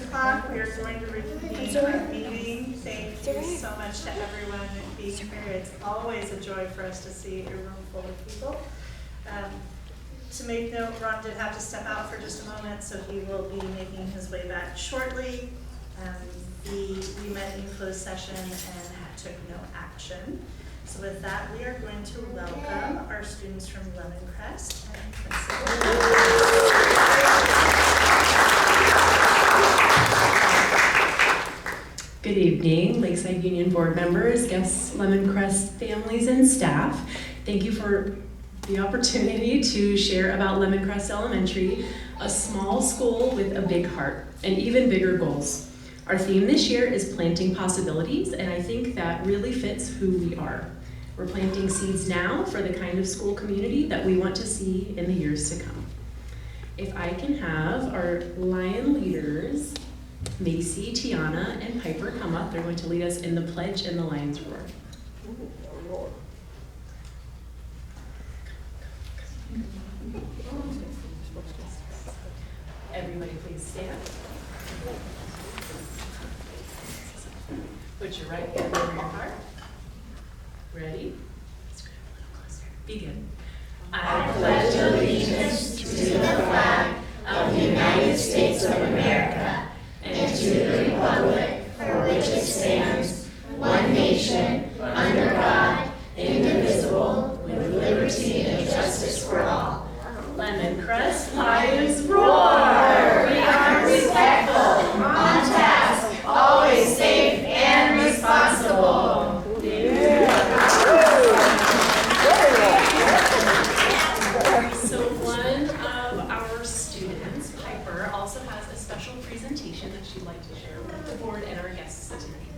o'clock, we are going to reconvene our meeting. Thank you so much to everyone being here. It's always a joy for us to see a room full of people. To make note, Ron did have to step out for just a moment, so he will be making his way back shortly. We met in closed session and took no action. So with that, we are going to welcome our students from Lemoncrest and Principal. Good evening, Lakeside Union board members, guests, Lemoncrest families, and staff. Thank you for the opportunity to share about Lemoncrest Elementary, a small school with a big heart and even bigger goals. Our theme this year is planting possibilities, and I think that really fits who we are. We're planting seeds now for the kind of school community that we want to see in the years to come. If I can have our Lion leaders, Macy, Tiana, and Piper come up. They're going to lead us in the pledge and the Lion's Roar. Everybody please stand. Put your right hand over your heart. Ready? Scram a little closer. Begin. I pledge allegiance to the flag of the United States of America and to the republic for which it stands, one nation, under God, indivisible, with liberty and justice for all. Lemoncrest Lions Roar! We are respectful, on task, always safe and responsible. So one of our students, Piper, also has a special presentation that she'd like to share with the board and our guests tonight.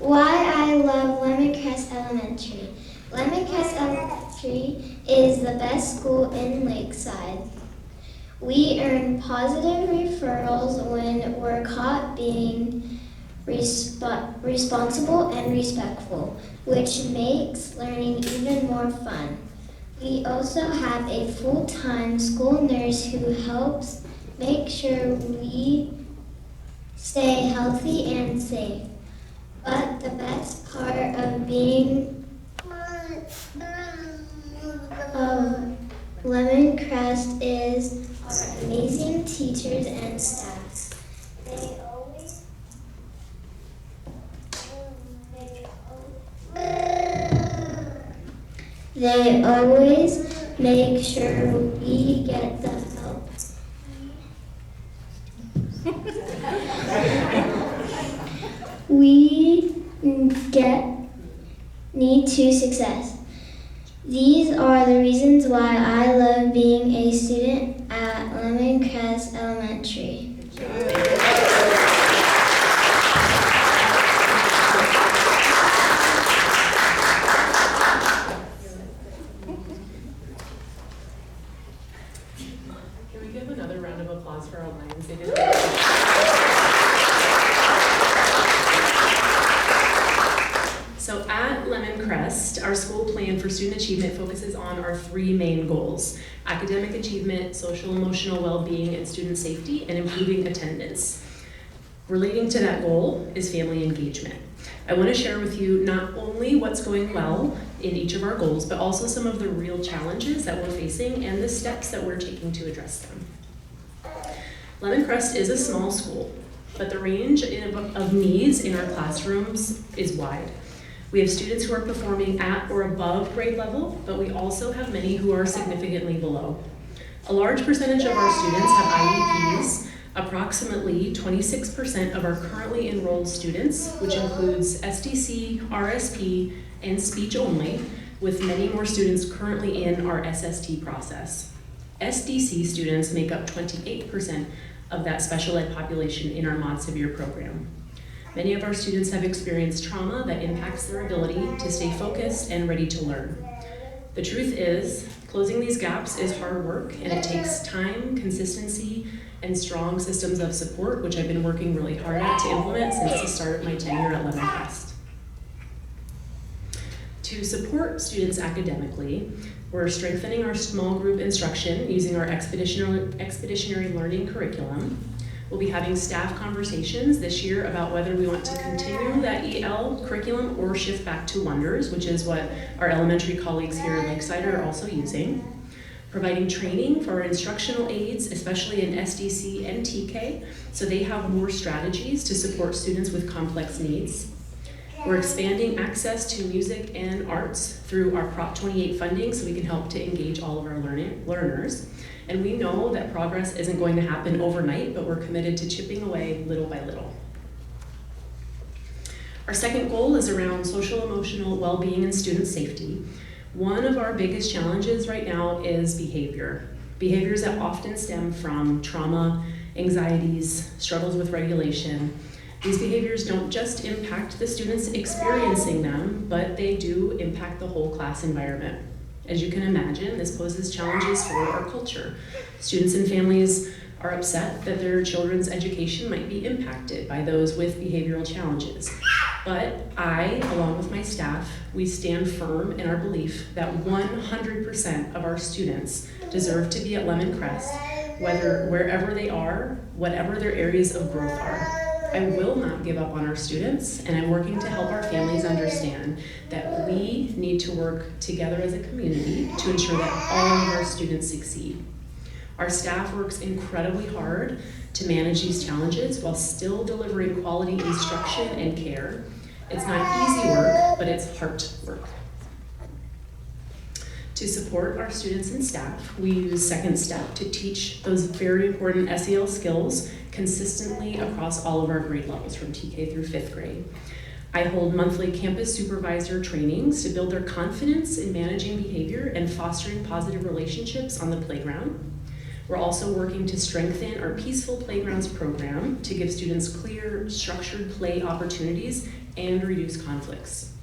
Why I love Lemoncrest Elementary. Lemoncrest Elementary is the best school in Lakeside. We earn positive referrals when we're caught being responsible and respectful, which makes learning even more fun. We also have a full-time school nurse who helps make sure we stay healthy and safe. But the best part of being of Lemoncrest is our amazing teachers and staff. They always make sure we get the help. We need to success. These are the reasons why I love being a student at Lemoncrest Elementary. Can we give another round of applause for our Lions? They did So at Lemoncrest, our school plan for student achievement focuses on our three main goals: academic achievement, social emotional well-being, and student safety, and improving attendance. Relating to that goal is family engagement. I want to share with you not only what's going well in each of our goals, but also some of the real challenges that we're facing and the steps that we're taking to address them. Lemoncrest is a small school, but the range of needs in our classrooms is wide. We have students who are performing at or above grade level, but we also have many who are significantly below. A large percentage of our students have IEPs. Approximately 26% of our currently enrolled students, which includes SDC, RSP, and speech only, with many more students currently in our SST process. SDC students make up 28% of that special ed population in our Mod Severe program. Many of our students have experienced trauma that impacts their ability to stay focused and ready to learn. The truth is, closing these gaps is hard work, and it takes time, consistency, and strong systems of support, which I've been working really hard at to implement since the start of my tenure at Lemoncrest. To support students academically, we're strengthening our small group instruction using our expeditionary learning curriculum. We'll be having staff conversations this year about whether we want to continue that EL curriculum or shift back to Wonders, which is what our elementary colleagues here in Lakeside are also using. Providing training for our instructional aides, especially in SDC and TK, so they have more strategies to support students with complex needs. We're expanding access to music and arts through our Prop 28 funding so we can help to engage all of our learners. And we know that progress isn't going to happen overnight, but we're committed to chipping away little by little. Our second goal is around social emotional well-being and student safety. One of our biggest challenges right now is behavior. Behaviors that often stem from trauma, anxieties, struggles with regulation. These behaviors don't just impact the students experiencing them, but they do impact the whole class environment. As you can imagine, this poses challenges for our culture. Students and families are upset that their children's education might be impacted by those with behavioral challenges. But I, along with my staff, we stand firm in our belief that 100% of our students deserve to be at Lemon Crest, wherever they are, whatever their areas of growth are. I will not give up on our students, and I'm working to help our families understand that we need to work together as a community to ensure that all of our students succeed. Our staff works incredibly hard to manage these challenges while still delivering quality instruction and care. It's not easy work, but it's heart work. To support our students and staff, we use Second Step to teach those very important SEL skills consistently across all of our grade levels from TK through 5th grade. I hold monthly campus supervisor trainings to build their confidence in managing behavior and fostering positive relationships on the playground. We're also working to strengthen our Peaceful Playgrounds program to give students clear, structured play opportunities and reduce conflicts.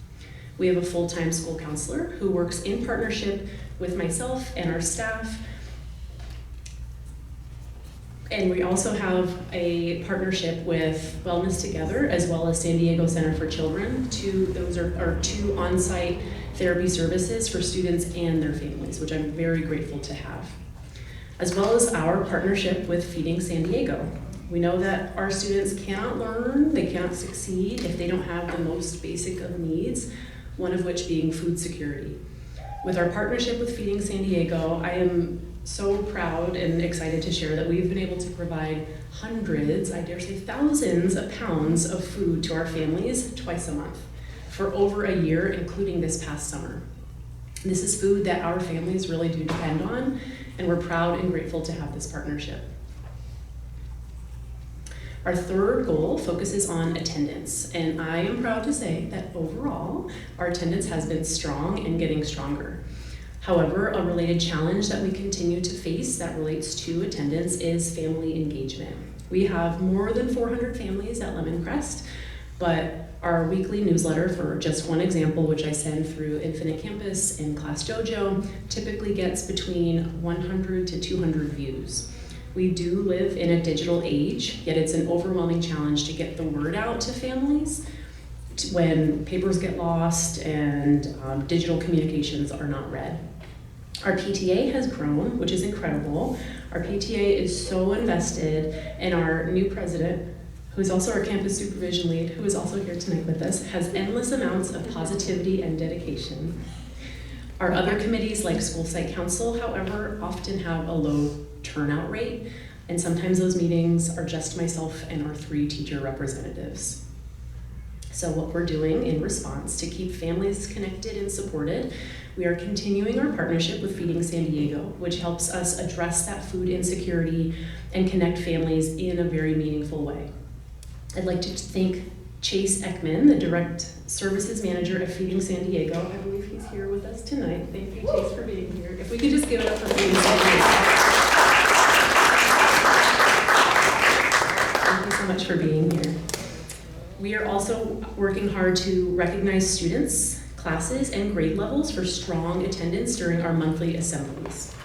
We have a full-time school counselor who works in partnership with myself and our staff. And we also have a partnership with Wellness Together as well as San Diego Center for Children. Those are our two on-site therapy services for students and their families, which I'm very grateful to have. As well as our partnership with Feeding San Diego. We know that our students cannot learn, they cannot succeed if they don't have the most basic of needs, one of which being food security. With our partnership with Feeding San Diego, I am so proud and excited to share that we've been able to provide hundreds, I dare say thousands of pounds of food to our families twice a month for over a year, including this past summer. This is food that our families really do depend on, and we're proud and grateful to have this partnership. Our third goal focuses on attendance, and I am proud to say that overall, our attendance has been strong and getting stronger. However, a related challenge that we continue to face that relates to attendance is family engagement. We have more than 400 families at Lemon Crest, but our weekly newsletter, for just one example, which I send through Infinite Campus and Class Dojo, typically gets between 100 to 200 views. We do live in a digital age, yet it's an overwhelming challenge to get the word out to families when papers get lost and digital communications are not read. Our PTA has grown, which is incredible. Our PTA is so invested, and our new president, who is also our campus supervision lead, who is also here tonight with us, has endless amounts of positivity and dedication. Our other committees, like School Site Council, however, often have a low turnout rate, and sometimes those meetings are just myself and our 3 teacher representatives. So what we're doing in response to keep families connected and supported, we are continuing our partnership with Feeding San Diego, which helps us address that food insecurity and connect families in a very meaningful way. I'd like to thank Chase Ekman, the Direct Services Manager at Feeding San Diego. I believe he's here with us tonight. Thank you, Chase, for being here. If we could just give it up for Feeding San Diego. Thank you so much for being here. We are also working hard to recognize students, classes, and grade levels for strong attendance during our monthly assemblies.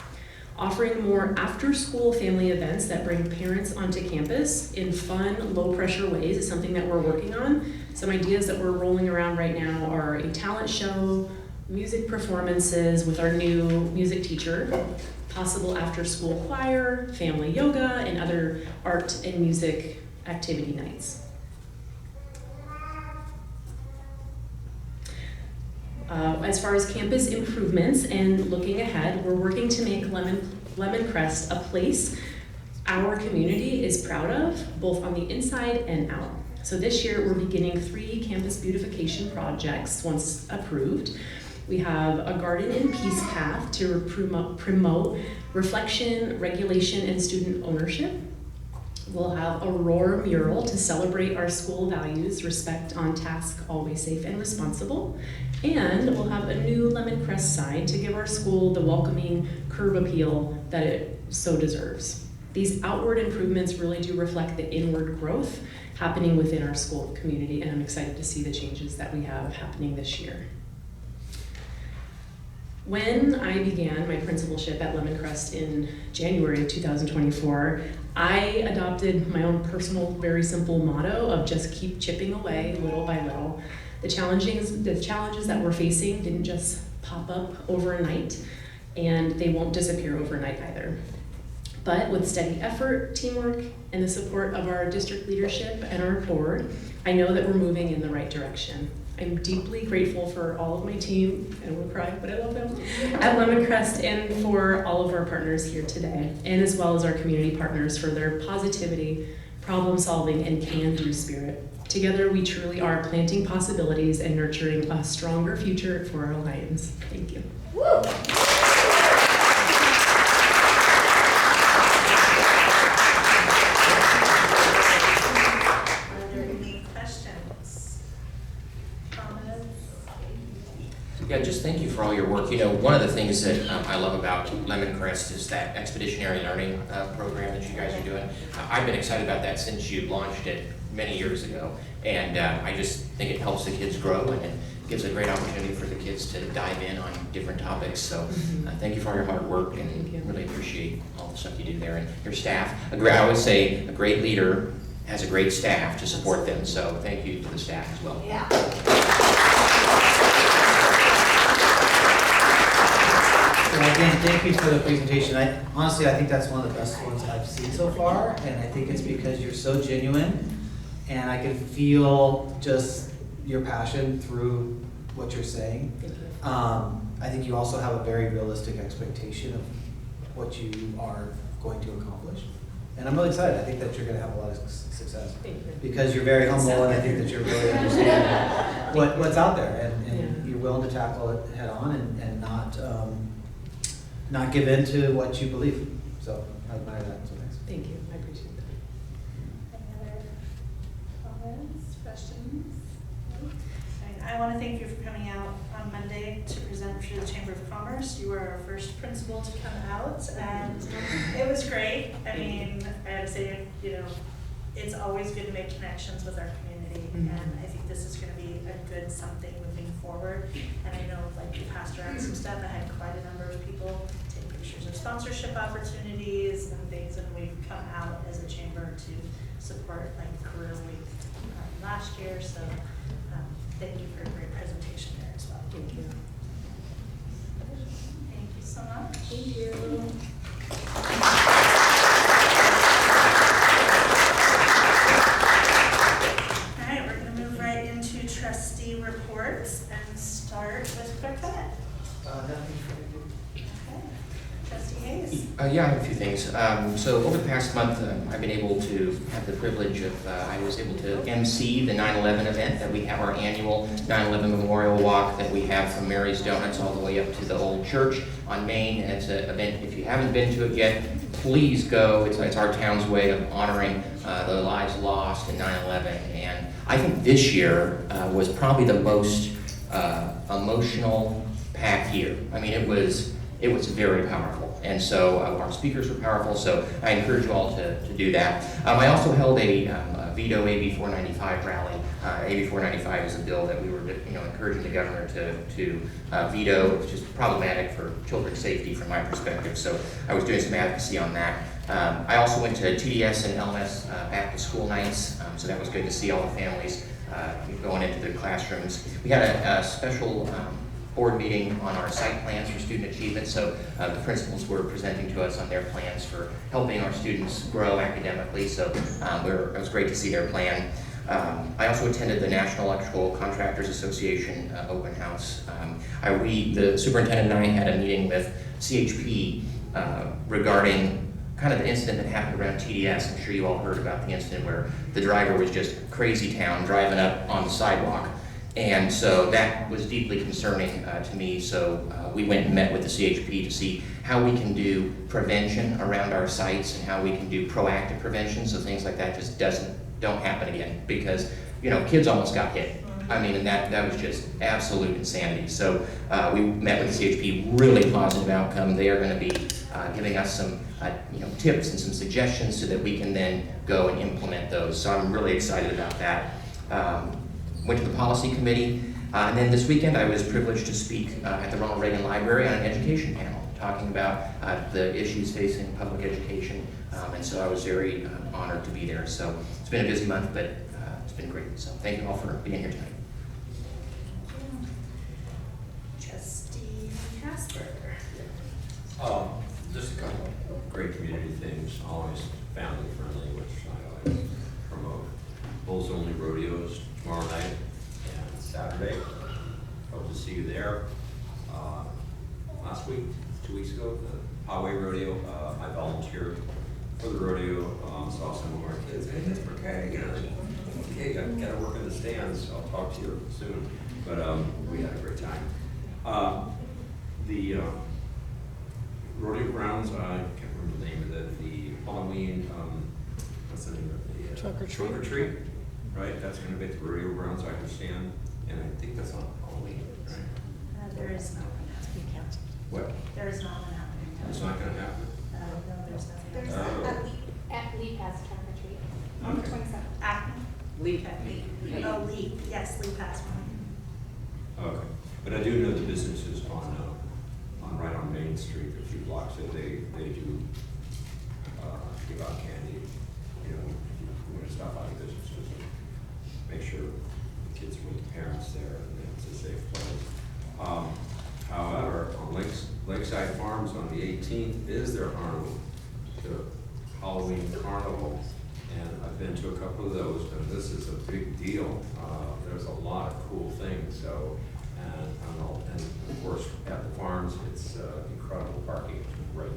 Offering more after-school family events that bring parents onto campus in fun, low-pressure ways is something that we're working on. Some ideas that we're rolling around right now are a talent show, music performances with our new music teacher, possible after-school choir, family yoga, and other art and music activity nights. As far as campus improvements and looking ahead, we're working to make Lemoncrest a place our community is proud of, both on the inside and out. So this year, we're beginning 3 campus beautification projects once approved. We have a garden and peace path to promote reflection, regulation, and student ownership. We'll have a roar mural to celebrate our school values, respect, on task, always safe and responsible. And we'll have a new Lemoncrest sign to give our school the welcoming curb appeal that it so deserves. These outward improvements really do reflect the inward growth happening within our school community, and I'm excited to see the changes that we have happening this year. When I began my principalship at Lemoncrest in January of 2024, I adopted my own personal, very simple motto of just keep chipping away little by little. The challenges that we're facing didn't just pop up overnight, and they won't disappear overnight either. But with steady effort, teamwork, and the support of our district leadership and our board, I know that we're moving in the right direction. I'm deeply grateful for all of my team, and we'll cry, but I love them, at Lemoncrest, and for all of our partners here today, and as well as our community partners for their positivity, problem solving, and can-do spirit. Together, we truly are planting possibilities and nurturing a stronger future for our Lions. Thank you. Woo! Yeah, just thank you for all your work. You know, one of the things that I love about Lemoncrest is that expeditionary learning program that you guys are doing. I've been excited about that since you launched it many years ago, and I just think it helps the kids grow, and it gives a great opportunity for the kids to dive in on different topics. So thank you for all your hard work, and really appreciate all the stuff you do there. And your staff, I always say a great leader has a great staff to support them, so thank you to the staff as well. Yeah. Well, again, thank you for the presentation. Honestly, I think that's one of the best ones I've seen so far, and I think it's because you're so genuine, and I can feel just your passion through what you're saying. Thank you. I think you also have a very realistic expectation of what you are going to accomplish, and I'm really excited. I think that you're going to have a lot of success Thank you. because you're very humble, and I think that you're really understanding what's out there, and you're willing to tackle it head on and not give in to what you believe. So I admire that. So thanks. Thank you. I appreciate that. Any other comments, questions? I want to thank you for coming out on Monday to present for the Chamber of Commerce. You were our first principal to come out, and it was great. I mean, I have to say, you know, it's always good to make connections with our community, and I think this is going to be a good something moving forward. And I know, like, you passed around some stuff. I had quite a number of people take pictures of sponsorship opportunities and things, and we've come out as a chamber to support, like, Career Week last year. So thank you for a great presentation there as well. Thank you. Thank you so much. Thank you. All right, we're going to move right into trustee reports and start with clerk Bennett. Okay. Trustee Hayes. Yeah, I have a few things. So over the past month, I've been able to have the privilege of, I was able to MC the 9/11 event that we have, our annual 9/11 Memorial Walk that we have from Mary's Donuts all the way up to the old church on Main. And it's an event, if you haven't been to it yet, please go. It's our town's way of honoring the lives lost in 9/11. And I think this year was probably the most emotional packed year. I mean, it was very powerful. And so our speakers were powerful, so I encourage you all to do that. I also held a veto AB 495 rally. AB 495 is a bill that we were encouraging the governor to veto. It's just problematic for children's safety from my perspective, so I was doing some advocacy on that. I also went to TDS and LMS back to school nights, so that was good to see all the families going into the classrooms. We had a special board meeting on our site plans for student achievement. So the principals were presenting to us on their plans for helping our students grow academically. So it was great to see their plan. I also attended the National Electrical Contractors Association open house. The superintendent and I had a meeting with CHP regarding kind of the incident that happened around TDS. I'm sure you all heard about the incident where the driver was just crazy town driving up on the sidewalk. And so that was deeply concerning to me. So we went and met with the CHP to see how we can do prevention around our sites and how we can do proactive prevention so things like that just don't happen again, because kids almost got hit. I mean, and that was just absolute insanity. So we met with the CHP, really positive outcome. They are going to be giving us some tips and some suggestions so that we can then go and implement those. So I'm really excited about that. Went to the policy committee, and then this weekend I was privileged to speak at the Ronald Reagan Library on an education panel, talking about the issues facing public education, and so I was very honored to be there. So it's been a busy month, but it's been great. So thank you all for being here tonight. Trustee Casper. Just a couple of great community things, always family friendly, which I always promote. Bulls Only Rodeos tomorrow night and Saturday. Hope to see you there. Last week, 2 weeks ago, the Highway Rodeo, I volunteered for the rodeo, saw some of our kids, hey, that's okay, okay, I gotta work in the stands, I'll talk to you soon. But we had a great time. The rodeo grounds, I can't remember the name of it, the Halloween, what's the name of the? Trunk or treat. Trunk or treat, right, that's gonna be at the rodeo grounds, I understand, and I think that's on Halloween, right? There is no one What? There is not one happening. It's not gonna happen? No, there's nothing. There's Oh. at Lee Pass trunk or treat on the Okay. 27th. Lee. Oh, Lee, yes, Lee passed one. Okay, but I do know the businesses right on Main Street, a few blocks, that they do give out candy, you want to stop by the businesses and make sure the kids are with the parents there and it's a safe place. However, on Lakeside Farms on the 18th is their carnival, the Halloween carnival, and I've been to a couple of those, and this is a big deal. There's a lot of cool things, so, and of course, at the farms, it's incredible parking, great,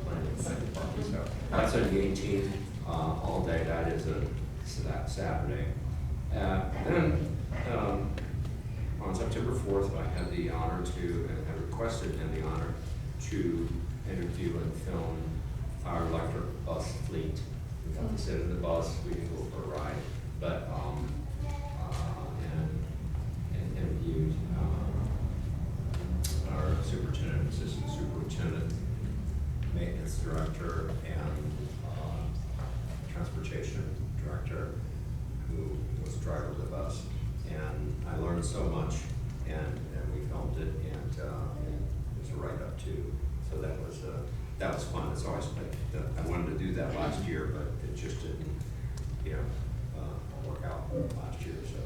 plenty of parking, so that's on the 18th, all day, that is that Saturday. Then, on September 4th, I had the honor to, and I requested and the honor to interview and film our electric bus fleet. We got to sit in the bus, we can go for a ride, but, and interviewed our superintendent, assistant superintendent, maintenance director, and transportation director, who was the driver of the bus. And I learned so much, and we filmed it, and it was a write-up too. So that was fun. It's always like I wanted to do that last year, but it just didn't, work out last year. So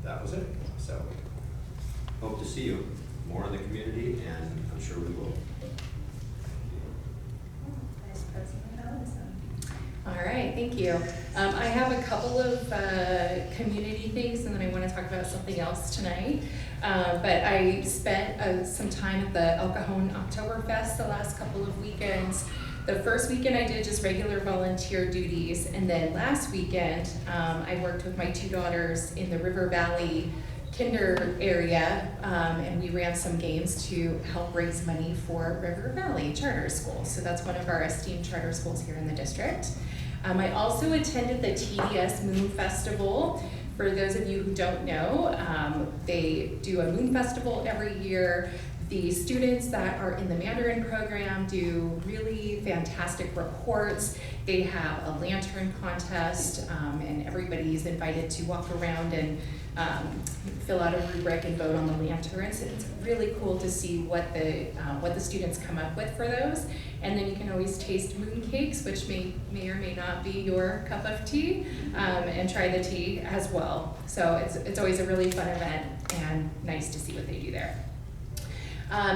that was it. So hope to see you more in the community, and I'm sure we will. Vice President Ellison. All right, thank you. I have a couple of community things, and then I want to talk about something else tonight. But I spent some time at the El Cajon Oktoberfest the last couple of weekends. The first weekend I did just regular volunteer duties, and then last weekend I worked with my two daughters in the River Valley Kinder area, and we ran some games to help raise money for River Valley Charter School. So that's one of our esteemed charter schools here in the district. I also attended the TDS Moon Festival. For those of you who don't know, they do a Moon Festival every year. The students that are in the Mandarin program do really fantastic reports. They have a lantern contest, and everybody's invited to walk around and fill out a rubric and vote on the lanterns. It's really cool to see what the students come up with for those. And then you can always taste moon cakes, which may or may not be your cup of tea, and try the tea as well. So it's always a really fun event. and nice to see what they do there.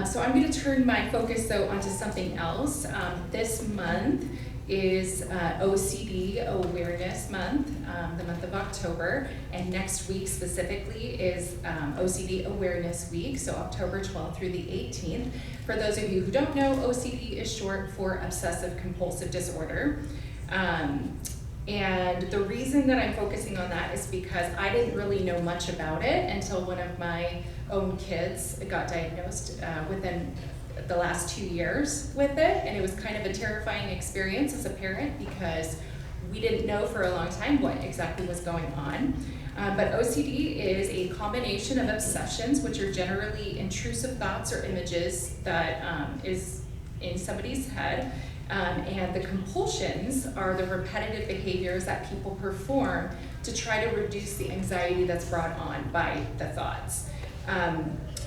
So I'm going to turn my focus though onto something else. This month is OCD Awareness Month, the month of October, and next week specifically is OCD Awareness Week, so October 12th through the 18th. For those of you who don't know, OCD is short for Obsessive Compulsive Disorder. And the reason that I'm focusing on that is because I didn't really know much about it until one of my own kids got diagnosed within the last 2 years with it, and it was kind of a terrifying experience as a parent because we didn't know for a long time what exactly was going on. But OCD is a combination of obsessions, which are generally intrusive thoughts or images that is in somebody's head. And the compulsions are the repetitive behaviors that people perform to try to reduce the anxiety that's brought on by the thoughts.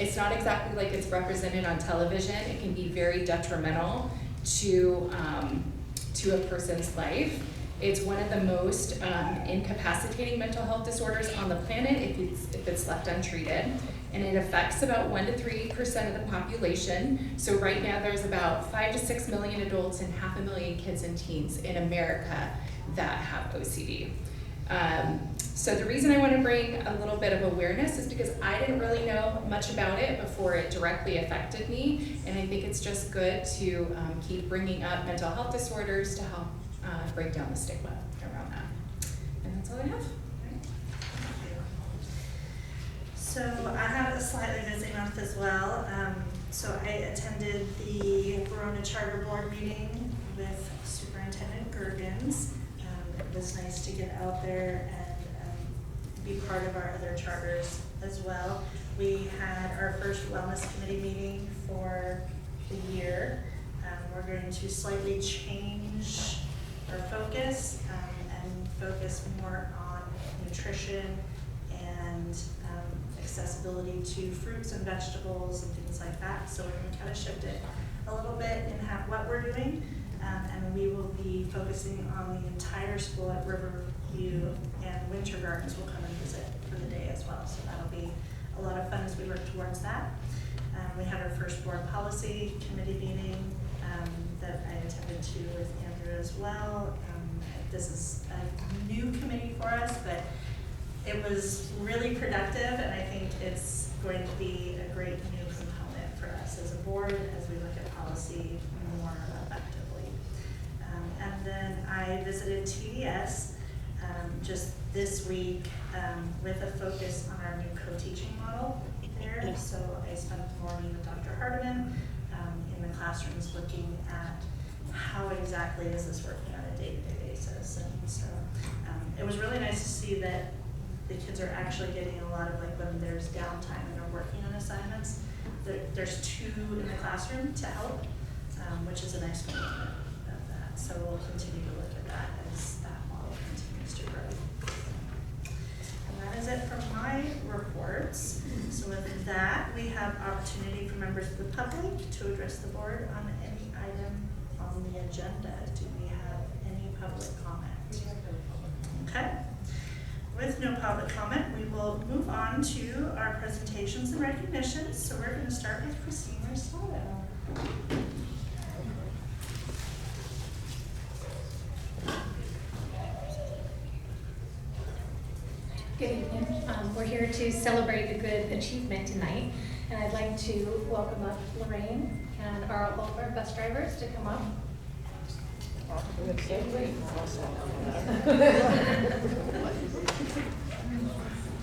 It's not exactly like it's represented on television. It can be very detrimental to a person's life. It's one of the most incapacitating mental health disorders on the planet if it's left untreated. And it affects about 1 to 3% of the population. So right now there's about 5 to 6 million adults and 500,000 kids and teens in America that have OCD. So the reason I want to bring a little bit of awareness is because I didn't really know much about it before it directly affected me, and I think it's just good to keep bringing up mental health disorders to help break down the stigma around that. And that's all I have. So I had a slightly busy month as well. So I attended the Verona Charter Board meeting with Superintendent Gergens. It was nice to get out there and be part of our other charters as well. We had our first wellness committee meeting for the year. We're going to slightly change our focus and focus more on nutrition and accessibility to fruits and vegetables and things like that. So we're going to kind of shift it a little bit in what we're doing. And we will be focusing on the entire school at Riverview, and Winter Gardens will come and visit for the day as well. So that'll be a lot of fun as we work towards that. We had our first board policy committee meeting that I attended to with Andrew as well. This is a new committee for us, but it was really productive, and I think it's going to be a great new component for us as a board as we look at policy more effectively. And then I visited TDS just this week with a focus on our new co-teaching model there. So I spent the morning with Dr. Hardiman in the classrooms looking at how exactly is this working on a day-to-day basis. And so it was really nice to see that the kids are actually getting a lot of, like, when there's downtime and they're working on assignments, there's 2 in the classroom to help, which is a nice component of that. So we'll continue to look at that as that model continues to grow. And that is it from my reports. So with that, we have opportunity for members of the public to address the board on any item on the agenda. Do we have any public comment? Okay. With no public comment, we will move on to our presentations and recognitions. So we're going to start with Christine Rosado. Good evening. We're here to celebrate a good achievement tonight, and I'd like to welcome up Lorraine and all of our bus drivers to come up.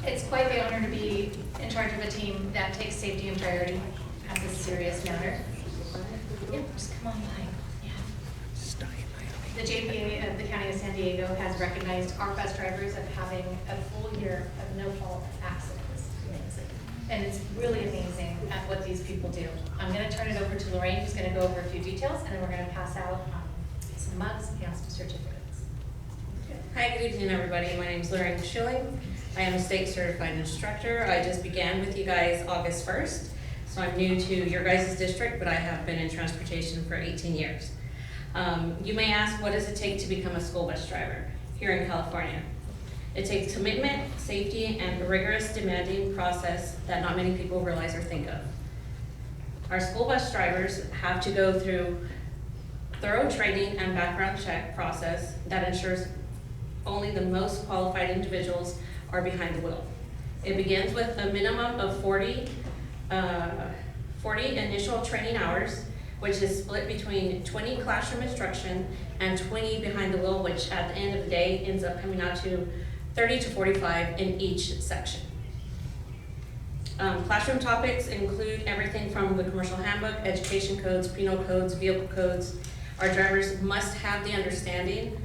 It's quite the honor to be in charge of a team that takes safety and priority as a serious matter. Yep, just come on by. Yeah. The JPA of the County of San Diego has recognized our bus drivers of having a full year of no-fault accidents. Amazing. And it's really amazing at what these people do. I'm going to turn it over to Lorraine, who's going to go over a few details, and then we're going to pass out some mugs and some certificates. Hi, good evening, everybody. My name is Lorraine Schilling. I am a state certified instructor. I just began with you guys August 1st, so I'm new to your guys' district, but I have been in transportation for 18 years. You may ask, what does it take to become a school bus driver here in California? It takes commitment, safety, and a rigorous, demanding process that not many people realize or think of. Our school bus drivers have to go through thorough training and background check process that ensures only the most qualified individuals are behind the wheel. It begins with a minimum of 40 initial training hours, which is split between 20 classroom instruction and 20 behind the wheel, which at the end of the day ends up coming out to 30 to 45 in each section. Classroom topics include everything from the commercial handbook, education codes, penal codes, vehicle codes. Our drivers must have the understanding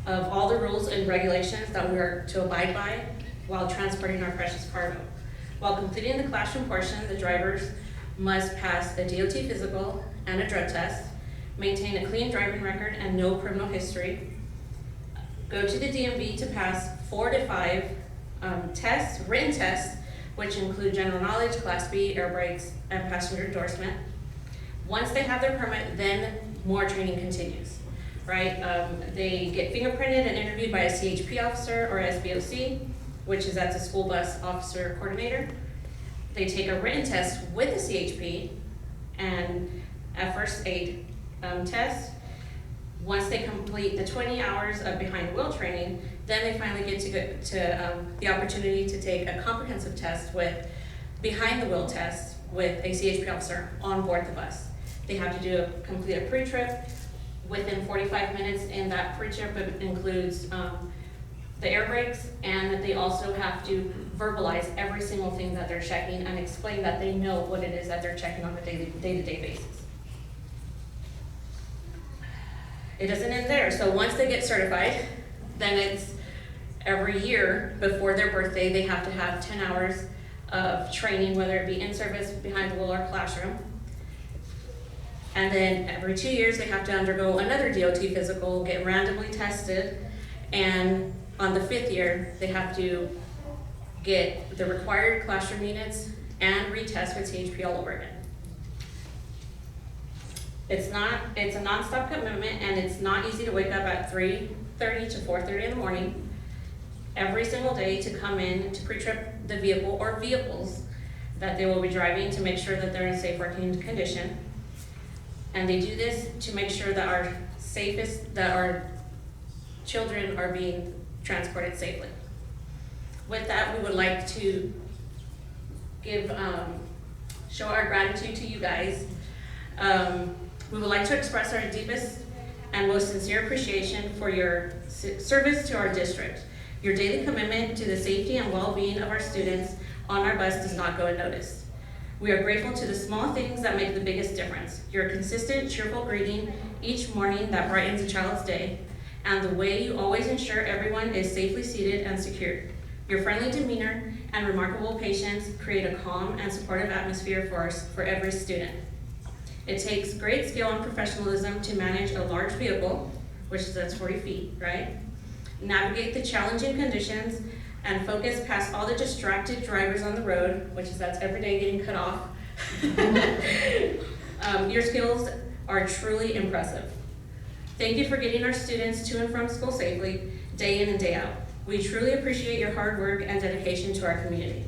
of all the rules and regulations that we are to abide by while transporting our precious cargo. While completing the classroom portion, the drivers must pass a DOT physical and a drug test, maintain a clean driving record and no criminal history, go to the DMV to pass 4 to 5 tests, written tests, which include general knowledge, Class B, air brakes, and passenger endorsement. Once they have their permit, then more training continues, right? They get fingerprinted and interviewed by a CHP officer or SBOC, which is that's a school bus officer coordinator. They take a written test with the CHP and a first aid test. Once they complete the 20 hours of behind the wheel training, then they finally get to go to the opportunity to take a comprehensive test with behind the wheel test with a CHP officer on board the bus. They have to complete a pre-trip within 45 minutes, and that pre-trip includes the air brakes, and they also have to verbalize every single thing that they're checking and explain that they know what it is that they're checking on a day-to-day basis. It doesn't end there. So once they get certified, then it's every year before their birthday, they have to have 10 hours of training, whether it be in service, behind the wheel, or classroom. And then every 2 years, they have to undergo another DOT physical, get randomly tested, and on the 5th year, they have to get the required classroom units and retest with CHP all over again. It's a nonstop commitment, and it's not easy to wake up at 3:30 to 4:30 in the morning every single day to come in to pre-trip the vehicle or vehicles that they will be driving to make sure that they're in safe working condition. And they do this to make sure that our children are being transported safely. With that, we would like to show our gratitude to you guys. We would like to express our deepest and most sincere appreciation for your service to our district. Your daily commitment to the safety and well-being of our students on our bus does not go unnoticed. We are grateful to the small things that make the biggest difference. Your consistent, cheerful greeting each morning that brightens a child's day, and the way you always ensure everyone is safely seated and secured. Your friendly demeanor and remarkable patience create a calm and supportive atmosphere for every student. It takes great skill and professionalism to manage a large vehicle, which is that's 40 feet, right? Navigate the challenging conditions and focus past all the distracted drivers on the road, which is that's every day getting cut off. Your skills are truly impressive. Thank you for getting our students to and from school safely, day in and day out. We truly appreciate your hard work and dedication to our community.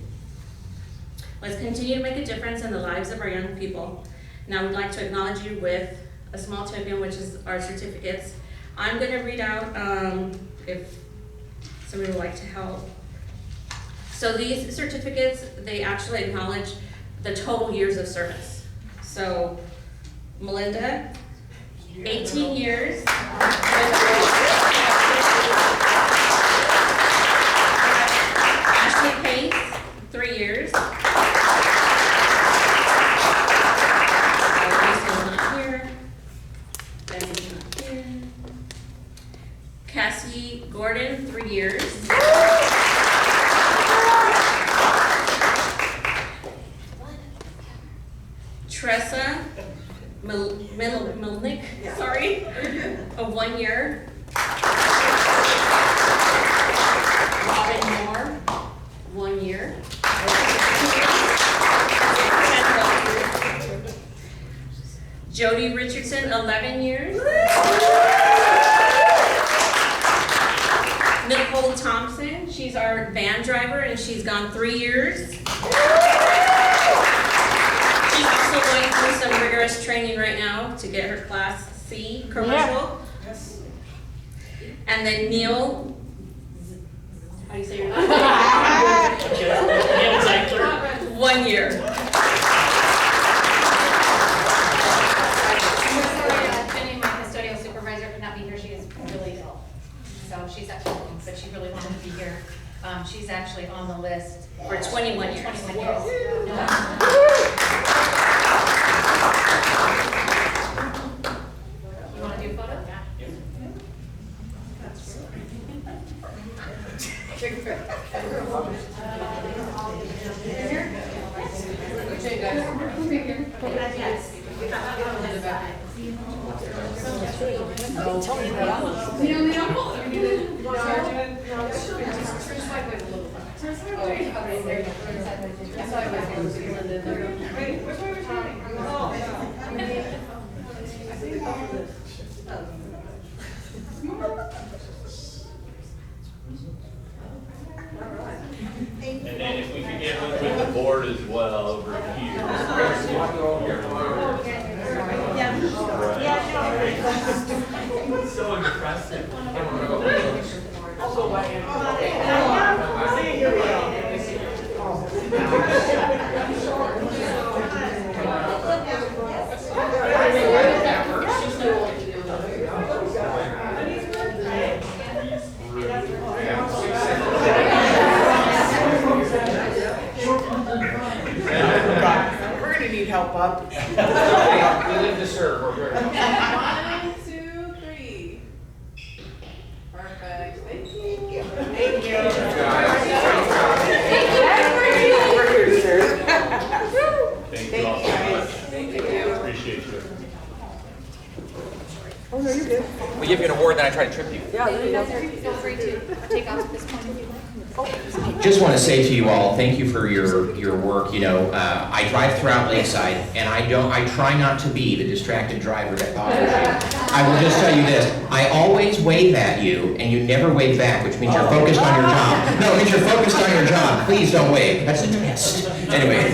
Let's continue to make a difference in the lives of our young people. Now we'd like to acknowledge you with a small token, which is our certificates. I'm gonna read out if somebody would like to help. So these certificates, they actually acknowledge the total years of service. So Melinda, 18 years. Ashley Pace, 3 years. Cassie Gordon, 3 years. Tressa Milnick, sorry, of 1 year. Robin Moore, 1 year. Jody Richardson, 11 years. Nicole Thompson, she She's our van driver, and she's gone 3 years. She's also going through some rigorous training right now to get her Class C commercial. Yes. And then Neil, how do you say your name? 1 year. Jenny, my custodial supervisor, could not be here. She is really ill. So she's actually, but she really wanted to be here. She's actually on the list For 21 years. 21 years. You want to do a photo? Yeah. And then if we could get one with the board as well over here. So impressive. We're gonna need help up. We live to serve. We're very 1, 2, 3. Perfect. Thank you. Thank you. We're here, sir. Thank you all so much. Thank you. Appreciate you. Oh, no, you're good. We give you an award, then I try to trip you. Yeah, there you go. Feel free to take off at this point if you like. Just want to say to you all, thank you for your work. You know, I drive throughout Lakeside, and I try not to be the distracted driver that bothers you. I will just tell you this: I always wave at you, and you never wave back, which means you're focused on your job. No, it means you're focused on your job. Please don't wave. That's a test. Anyway.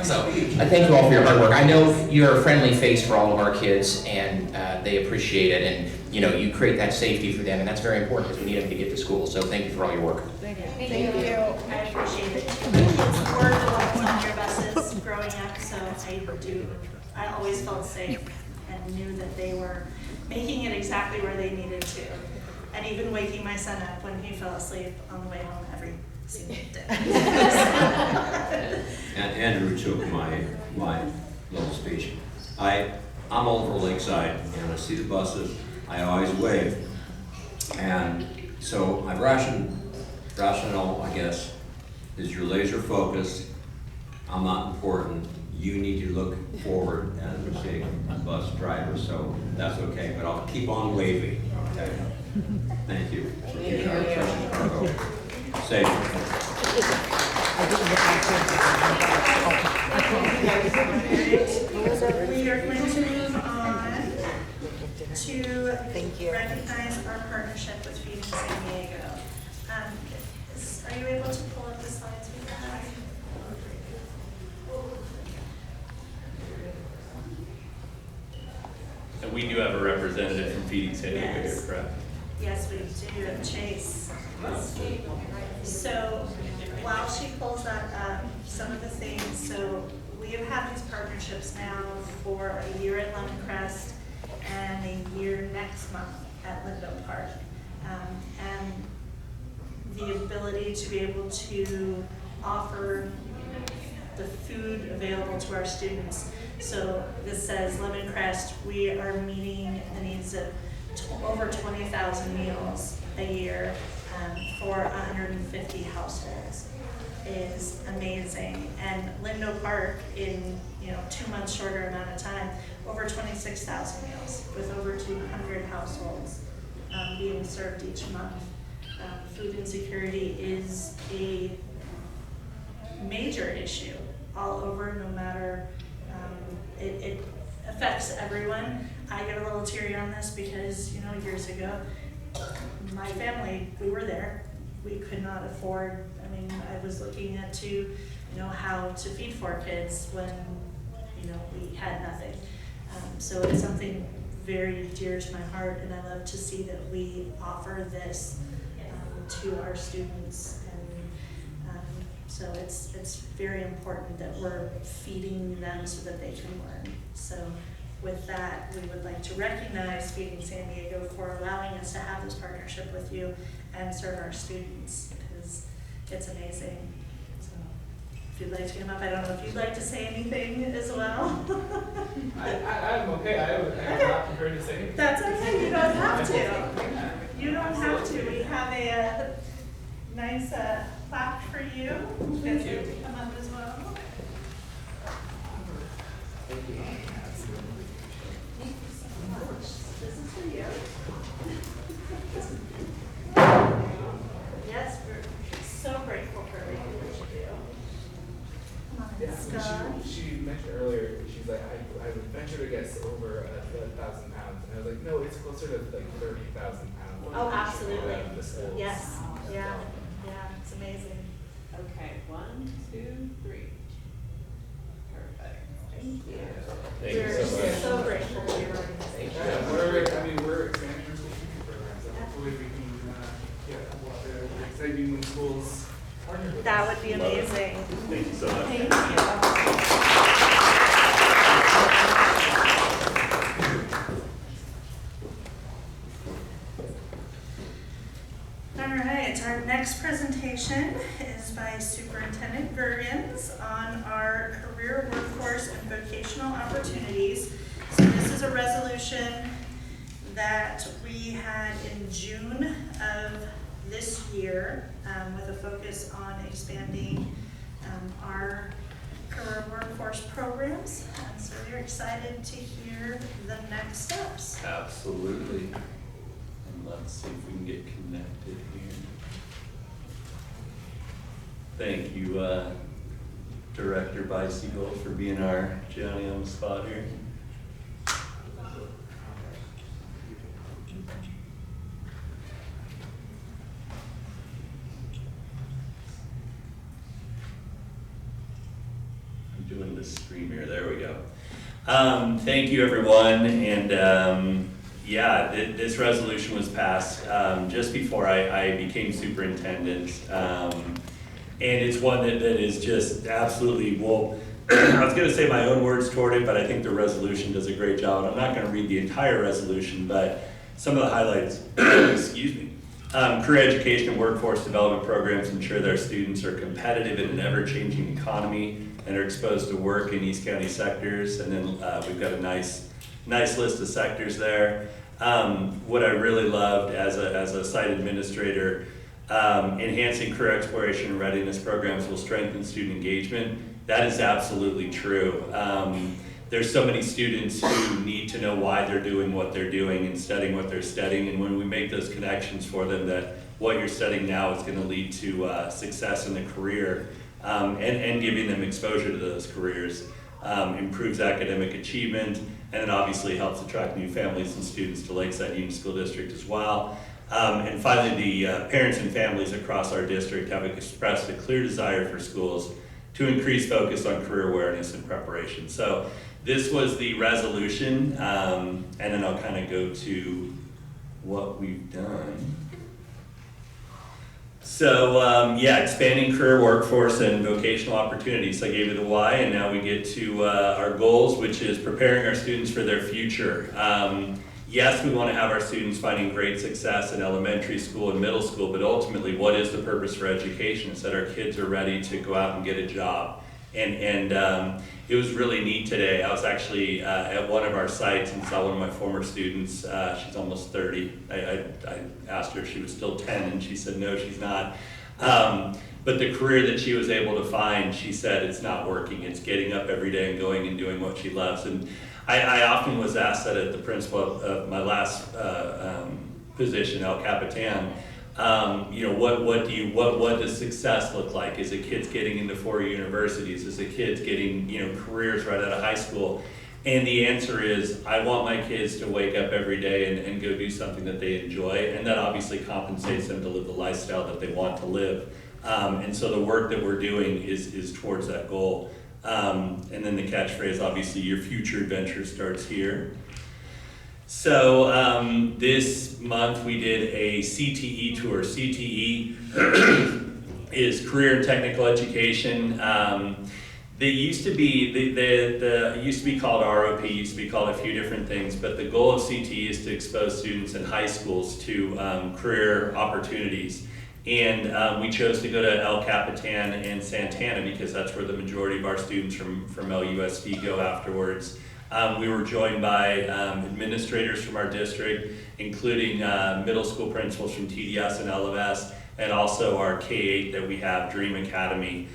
So, I thank you all for your hard work. I know you're a friendly face for all of our kids, and they appreciate it, and you know, you create that safety for them, and that's very important because we need them to get to school. So thank you for all your work. Thank you. I appreciate it. It's more than what was on your buses growing up, so I always felt safe and knew that they were making it exactly where they needed to. And even waking my son up when he fell asleep on the way home every single day. And Andrew took my little speech. I'm over Lakeside and I see the buses. I always wave. And so my rationale, I guess, is you're laser focused. I'm not important. You need to look forward as a big bus driver, so that's okay. But I'll keep on waving. Okay. Thank you for keeping our precious cargo safe. We are going to move on to recognize our partnership with Feeding San Diego. Are you able to pull up the slides we have? And we do have a representative from Feeding San Diego here, Yes. correct? Yes, we do, Chase. So while she pulls that up, some of the things, so we have had these partnerships now for a year at Lemon Crest and a year next month at Lindo Park. And the ability to be able to offer the food available to our students. So this says Lemon Crest, we are meeting the needs of over 20,000 meals a year for 150 households. Is amazing. And Lindo Park in 2 months shorter amount of time, over 26,000 meals with over 200 households being served each month. Food insecurity is a major issue all over, no matter, it affects everyone. I get a little teary on this because, years ago, my family, we were there, we could not afford, I mean, I was looking into, you know, how to feed 4 kids when, you know, we had nothing. So it's something very dear to my heart, and I love to see that we offer this to our students. And so it's very important that we're feeding them so that they can learn. So with that, we would like to recognize Feeding San Diego for allowing us to have this partnership with you and serve our students, because it's amazing. So if you'd like to come up, I don't know if you'd like to say anything as well. I'm okay. I have not prepared to say anything. That's okay, you don't have to. You don't have to. We have a nice plaque for you. Thank you. Come up as well. Thank you. This is for you. Yes, we're so grateful for everything that you do. Come on, Yeah, Scott. she mentioned earlier, she's like, I would venture to guess over 1,000 pounds. And I was like, no, it's closer to like 30,000 pounds. Oh, absolutely. Around the schools. Yes, yeah, it's amazing. Okay, 1, 2, 3. Perfect. Thank you. Thank you We're so much. so grateful for your organization. Yeah, we're expanding our school teaching programs. So hopefully we can get a lot of exciting schools partnered with us. That would be amazing. Thank you so much. Thank you. All right, our next presentation is by Superintendent Gergens on our career workforce and vocational opportunities. So this is a resolution that we had in June of this year with a focus on expanding our career workforce programs. And so we're excited to hear the next steps. Absolutely. And let's see if we can get connected here. Thank you, Director Bicycle, for being our Johnny on the spot here. Doing the stream here. There we go. Thank you, everyone. And yeah, this resolution was passed just before I became superintendent. And it's one that is just absolutely, well, I was going to say my own words toward it, but I think the resolution does a great job. And I'm not going to read the entire resolution, but some of the highlights, excuse me. Career education and workforce development programs ensure that our students are competitive in an ever-changing economy and are exposed to work in East County sectors. And then we've got a nice list of sectors there. What I really loved as a site administrator, enhancing career exploration and readiness programs will strengthen student engagement. That is absolutely true. There's so many students who need to know why they're doing what they're doing and studying what they're studying. And when we make those connections for them that what you're studying now is going to lead to success in the career, and giving them exposure to those careers improves academic achievement, and it obviously helps attract new families and students to Lakeside Union School District as well. And finally, the parents and families across our district have expressed a clear desire for schools to increase focus on career awareness and preparation. So this was the resolution, and then I'll kind of go to what we've done. So yeah, expanding career workforce and vocational opportunities. So I gave you the why, and now we get to our goals, which is preparing our students for their future. Yes, we want to have our students finding great success in elementary school and middle school, but ultimately, what is the purpose for education? It's that our kids are ready to go out and get a job. And it was really neat today. I was actually at one of our sites and saw one of my former students. She's almost 30. I asked her if she was still 10, and she said, no, she's not. But the career that she was able to find, she said, it's not working. It's getting up every day and going and doing what she loves. And I often was asked that at the principal of my last position, El Capitan. You know, what does success look like? Is it kids getting into 4 universities? Is it kids getting, you know, careers right out of high school? And the answer is, I want my kids to wake up every day and go do something that they enjoy, and that obviously compensates them to live the lifestyle that they want to live. And so the work that we're doing is towards that goal. And then the catchphrase, obviously, your future adventure starts here. So this month we did a CTE tour. CTE is Career and Technical Education. They used to be, it used to be called ROP, used to be called a few different things, but the goal of CTE is to expose students in high schools to career opportunities. And we chose to go to El Capitan and Santana because that's where the majority of our students from LUSD go afterwards. We were joined by administrators from our district, including middle school principals from TDS and LMS, and also our K-8 that we have, Dream Academy.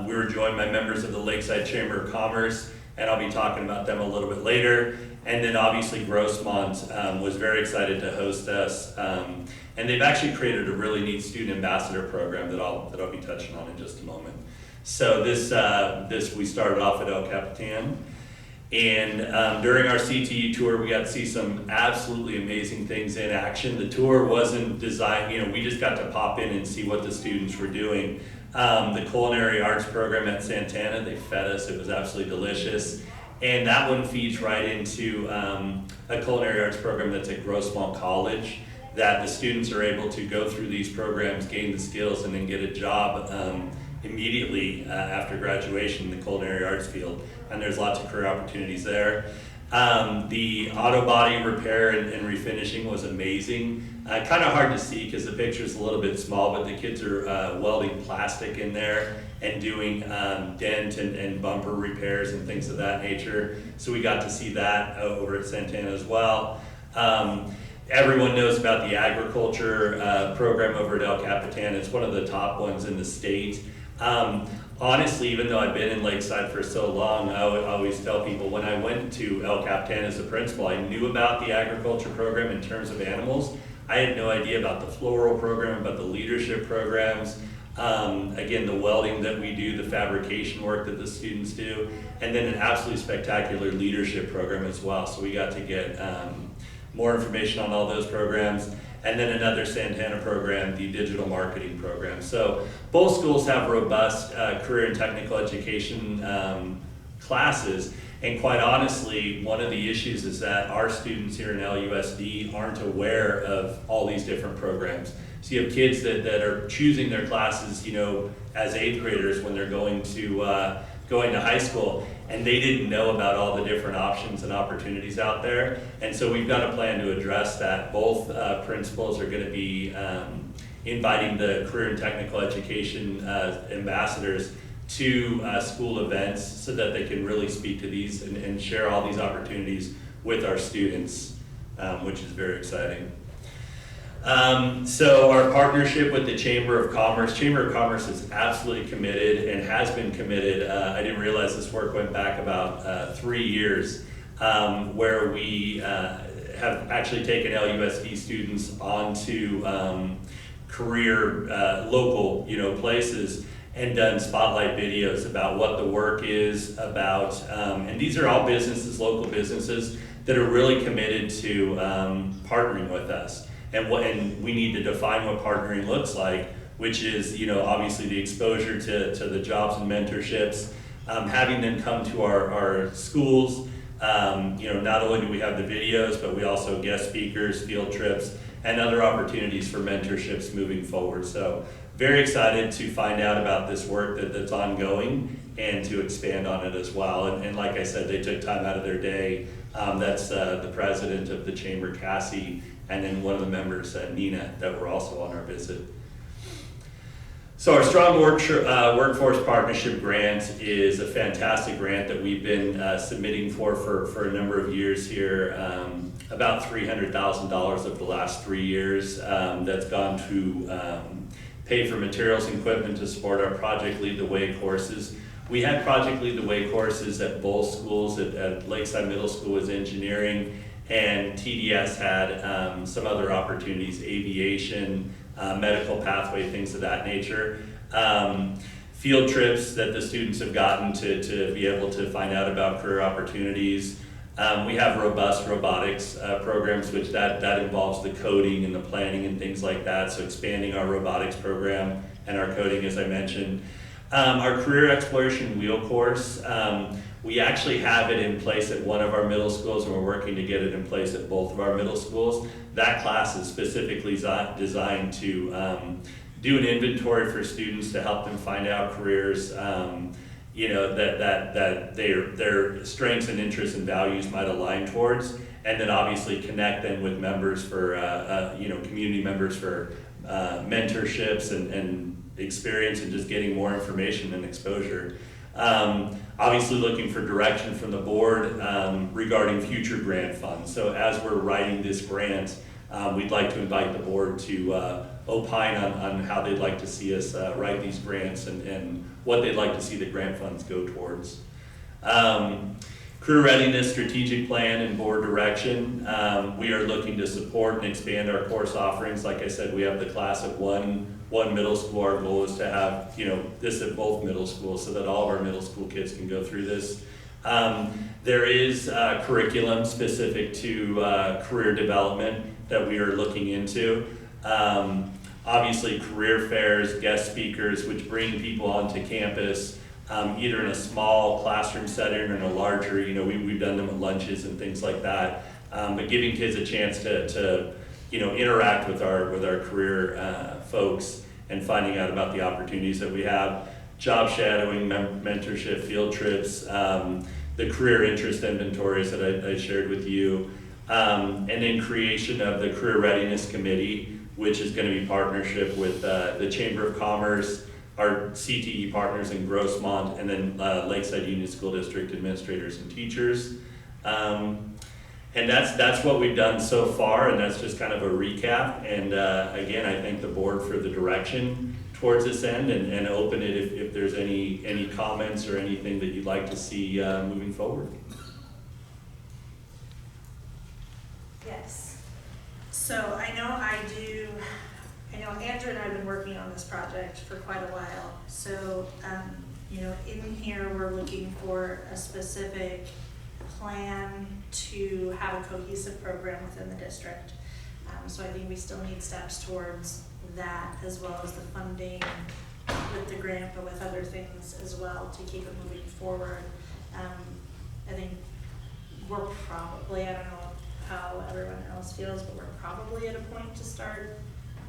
We were joined by members of the Lakeside Chamber of Commerce, and I'll be talking about them a little bit later. And then obviously Grossmont was very excited to host us. And they've actually created a really neat student ambassador program that I'll be touching on in just a moment. So this we started off at El Capitan. And during our CTE tour, we got to see some absolutely amazing things in action. The tour wasn't designed, we just got to pop in and see what the students were doing. The culinary arts program at Santana, they fed us, it was absolutely delicious. And that one feeds right into a culinary arts program that's at Grossmont College, that the students are able to go through these programs, gain the skills, and then get a job immediately after graduation in the culinary arts field. And there's lots of career opportunities there. The auto body repair and refinishing was amazing. Kind of hard to see because the picture's a little bit small, but the kids are welding plastic in there and doing dent and bumper repairs and things of that nature. So we got to see that over at Santana as well. Everyone knows about the agriculture program over at El Capitan. It's one of the top ones in the state. Honestly, even though I've been in Lakeside for so long, I would always tell people when I went to El Capitan as a principal, I knew about the agriculture program in terms of animals. I had no idea about the floral program, about the leadership programs. Again, the welding that we do, the fabrication work that the students do, and then an absolutely spectacular leadership program as well. So we got to get more information on all those programs. And then another Santana program, the digital marketing program. So both schools have robust career and technical education classes. And quite honestly, one of the issues is that our students here in LUSD aren't aware of all these different programs. So you have kids that are choosing their classes, as 8th graders when they're going to high school, and they didn't know about all the different options and opportunities out there. And so we've got a plan to address that. Both principals are going to be inviting the career and technical education ambassadors to school events so that they can really speak to these and share all these opportunities with our students, which is very exciting. So our partnership with the Chamber of Commerce is absolutely committed and has been committed. I didn't realize this work went back about 3 years, where we have actually taken LUSD students onto career local places and done spotlight videos about what the work is about. And these are all businesses, local businesses, that are really committed to partnering with us. And we need to define what partnering looks like, which is, obviously the exposure to the jobs and mentorships, having them come to our schools. Not only do we have the videos, but we also guest speakers, field trips, and other opportunities for mentorships moving forward. So very excited to find out about this work that's ongoing and to expand on it as well. And like I said, they took time out of their day. That's the president of the chamber, Cassie, and then one of the members, Nina, that were also on our visit. So our Strong Workforce Partnership Grant is a fantastic grant that we've been submitting for a number of years here, about $300,000 over the last 3 years. That's gone to pay for materials and equipment to support our Project Lead the Way courses. We had Project Lead the Way courses at both schools. At Lakeside Middle School was engineering, and TDS had some other opportunities, aviation, medical pathway, things of that nature. field trips that the students have gotten to be able to find out about career opportunities. We have robust robotics programs, which that involves the coding and the planning and things like that, so expanding our robotics program and our coding, as I mentioned. Our career exploration wheel course, we actually have it in place at one of our middle schools, and we're working to get it in place at both of our middle schools. That class is specifically designed to do an inventory for students to help them find out careers, you know, that their strengths and interests and values might align towards, and then obviously connect them with members for, you know, community members for mentorships and experience and just getting more information and exposure. Obviously looking for direction from the board regarding future grant funds. So as we're writing this grant, we'd like to invite the board to opine on how they'd like to see us write these grants and what they'd like to see the grant funds go towards. Career readiness, strategic plan, and board direction. We are looking to support and expand our course offerings. Like I said, we have the class at one middle school. Our goal is to have, you know, this at both middle schools so that all of our middle school kids can go through this. There is curriculum specific to career development that we are looking into. Obviously career fairs, guest speakers, which bring people onto campus, either in a small classroom setting or in a larger, you know, we've done them at lunches and things like that. But giving kids a chance to you know, interact with our career folks and finding out about the opportunities that we have. Job shadowing, mentorship, field trips, the career interest inventories that I shared with you, and then creation of the Career Readiness Committee, which is going to be partnership with the Chamber of Commerce, our CTE partners in Grossmont, and then Lakeside Union School District administrators and teachers. And that's what we've done so far, and that's just kind of a recap. And again, I thank the board for the direction towards this end, and open it if there's any comments or anything that you'd like to see moving forward. Yes. So I know Andrew and I have been working on this project for quite a while. So, you know, in here we're looking for a specific plan to have a cohesive program within the district. So I think we still need steps towards that, as well as the funding with the grant, but with other things as well to keep it moving forward. I think we're probably, I don't know how everyone else feels, but we're probably at a point to start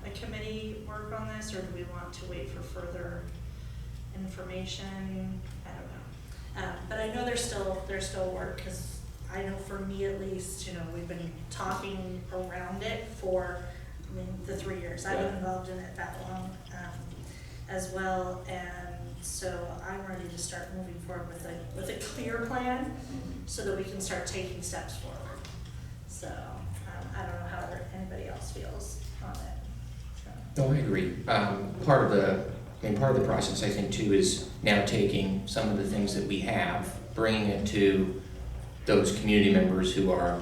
a committee work on this, or do we want to wait for further information? I don't know. But I know there's still work, because I know for me at least, you know, we've been talking around it for, I mean, the 3 years. I've been involved in it that long as well, and so I'm ready to start moving forward with a clear plan so that we can start taking steps forward. So I don't know how anybody else feels on it. No, I agree. Part of the process, I think, too, is now taking some of the things that we have, bringing it to those community members who are,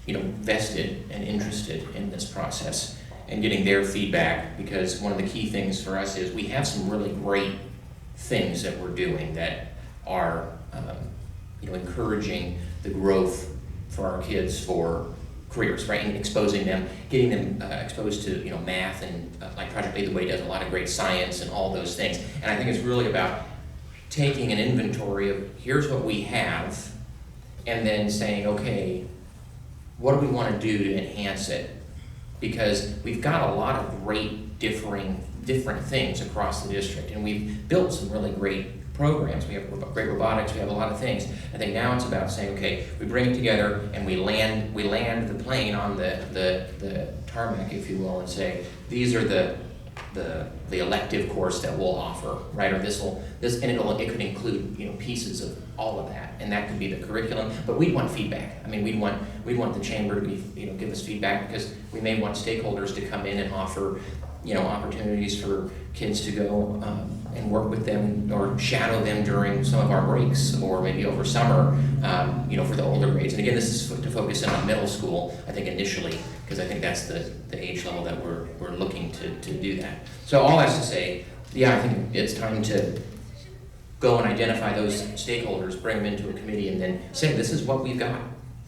you know, vested and interested in this process, and getting their feedback, because one of the key things for us is we have some really great things that we're doing that are, you know, encouraging the growth for our kids for careers, right? And exposing them, getting them exposed to, you know, math and like Project Lead the Way does a lot of great science and all those things. And I think it's really about taking an inventory of here's what we have, and then saying, okay, what do we want to do to enhance it? Because we've got a lot of great different things across the district, and we've built some really great programs. We have great robotics, we have a lot of things. I think now it's about saying, okay, we bring it together and we land the plane on the tarmac, if you will, and say, these are the elective course that we'll offer, right? Or it could include, you know, pieces of all of that, and that could be the curriculum. But we'd want feedback. I mean, we'd want the chamber to be, you know, give us feedback, because we may want stakeholders to come in and offer, you know, opportunities for kids to go and work with them or shadow them during some of our breaks, or maybe over summer, you know, for the older grades. And again, this is to focus in on middle school, I think, initially, because I think that's the age level that we're looking to do that. So all that's to say, yeah, I think it's time to go and identify those stakeholders, bring them into a committee, and then say, this is what we've got,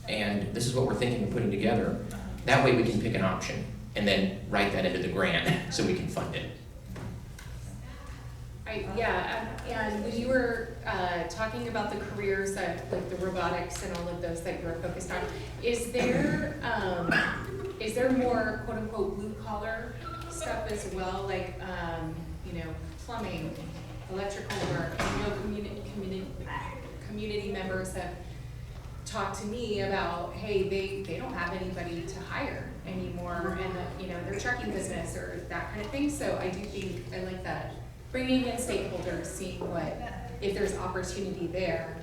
and this is what we're thinking of putting together. That way we can pick an option, and then write that into the grant so we can fund it. And when you were talking about the careers that, like the robotics and all of those that you were focused on, is there more quote unquote blue collar stuff as well, like plumbing, electrical work? I know community members have talked to me about, hey, they don't have anybody to hire anymore, and their trucking business or that kind of thing. So I do think I like that. Bringing in stakeholders, seeing if there's opportunity there.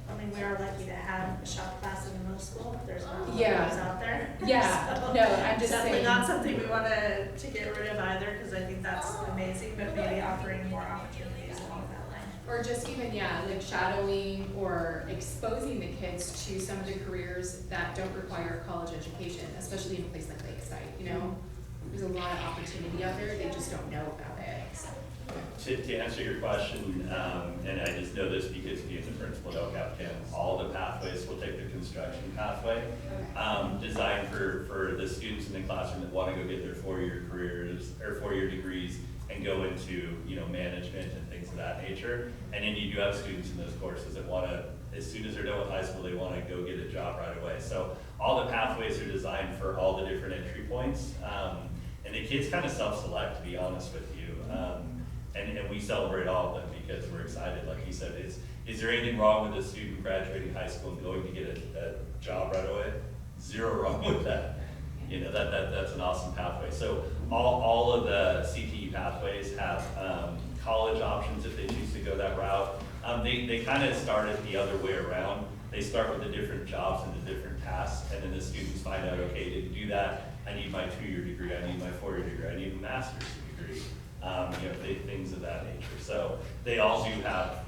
I mean, we are lucky to have a shop class in the middle school. There's not a lot of Yeah. those out there. Yeah, So no, I'm just definitely saying. not something we want to get rid of either, because I think that's amazing, but maybe offering more opportunities along that line. Or just even, like shadowing or exposing the kids to some of the careers that don't require a college education, especially in a place like Lakeside, There's a lot of opportunity out there, they just don't know about it, so. To answer your question, and I just know this because being the principal at El Capitan, all the pathways will take the construction pathway, designed for the students in the classroom that want to go get their four-year careers or four-year degrees and go into management and things of that nature. And then you do have students in those courses that want to, as soon as they're done with high school, they want to go get a job right away. So all the pathways are designed for all the different entry points. And the kids kind of self-select, to be honest with you. And we celebrate all of them because we're excited. Like you said, is there anything wrong with a student graduating high school and going to get a job right away? Zero wrong with that. That's an awesome pathway. So all of the CTE pathways have college options if they choose to go that route. They kind of start it the other way around. They start with the different jobs and the different tasks, and then the students find out, okay, to do that, I need my 2-year degree, I need my 4-year degree, I need a master's degree, things of that nature. So they all do have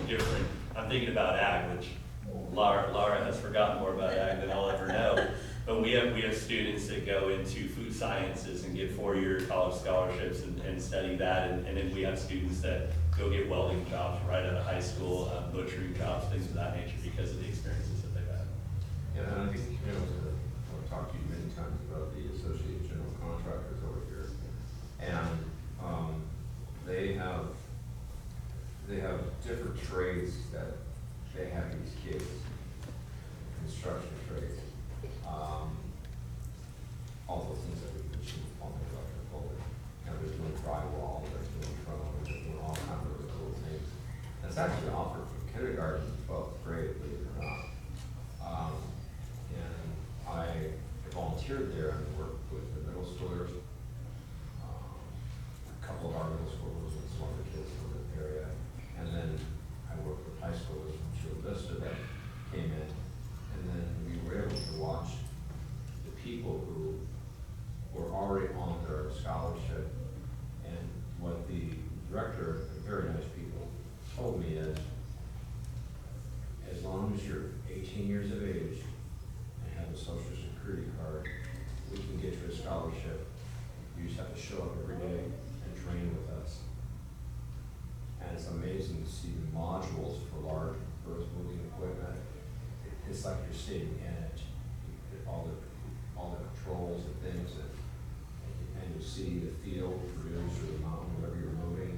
different, I'm thinking about ag, which Laura has forgotten more about ag than I'll ever know. But we have students that go into food sciences and get 4-year college scholarships and study that, and then we have students that go get welding jobs right out of high school, butchering jobs, things of that nature because of the experiences that they've had. Yeah, and I think, I've talked to you many times about the Associated General Contractors over here. And they have different trades that they have these kids, construction trades. All those things that we mentioned, plumbing, electrical, they're doing drywall, they're doing phone, they're doing all kinds of really cool things. That's actually offered from kindergarten to 12th grade, believe it or not. And I volunteered there and worked with the middle schoolers, a couple of our middle schoolers and some other kids from the area. And then I worked with high schoolers from Chula Vista that came in. And then we were able to watch the people who were already on their scholarship. And what the director, very nice people, told me is, as long as you're 18 years of age and have a social security card, we can get you a scholarship. You just have to show up every day and train with us. And it's amazing to see the modules for large earth moving equipment. It's like you're sitting in it. All the controls and things, and you see the field produce or the mountain, whatever you're moving.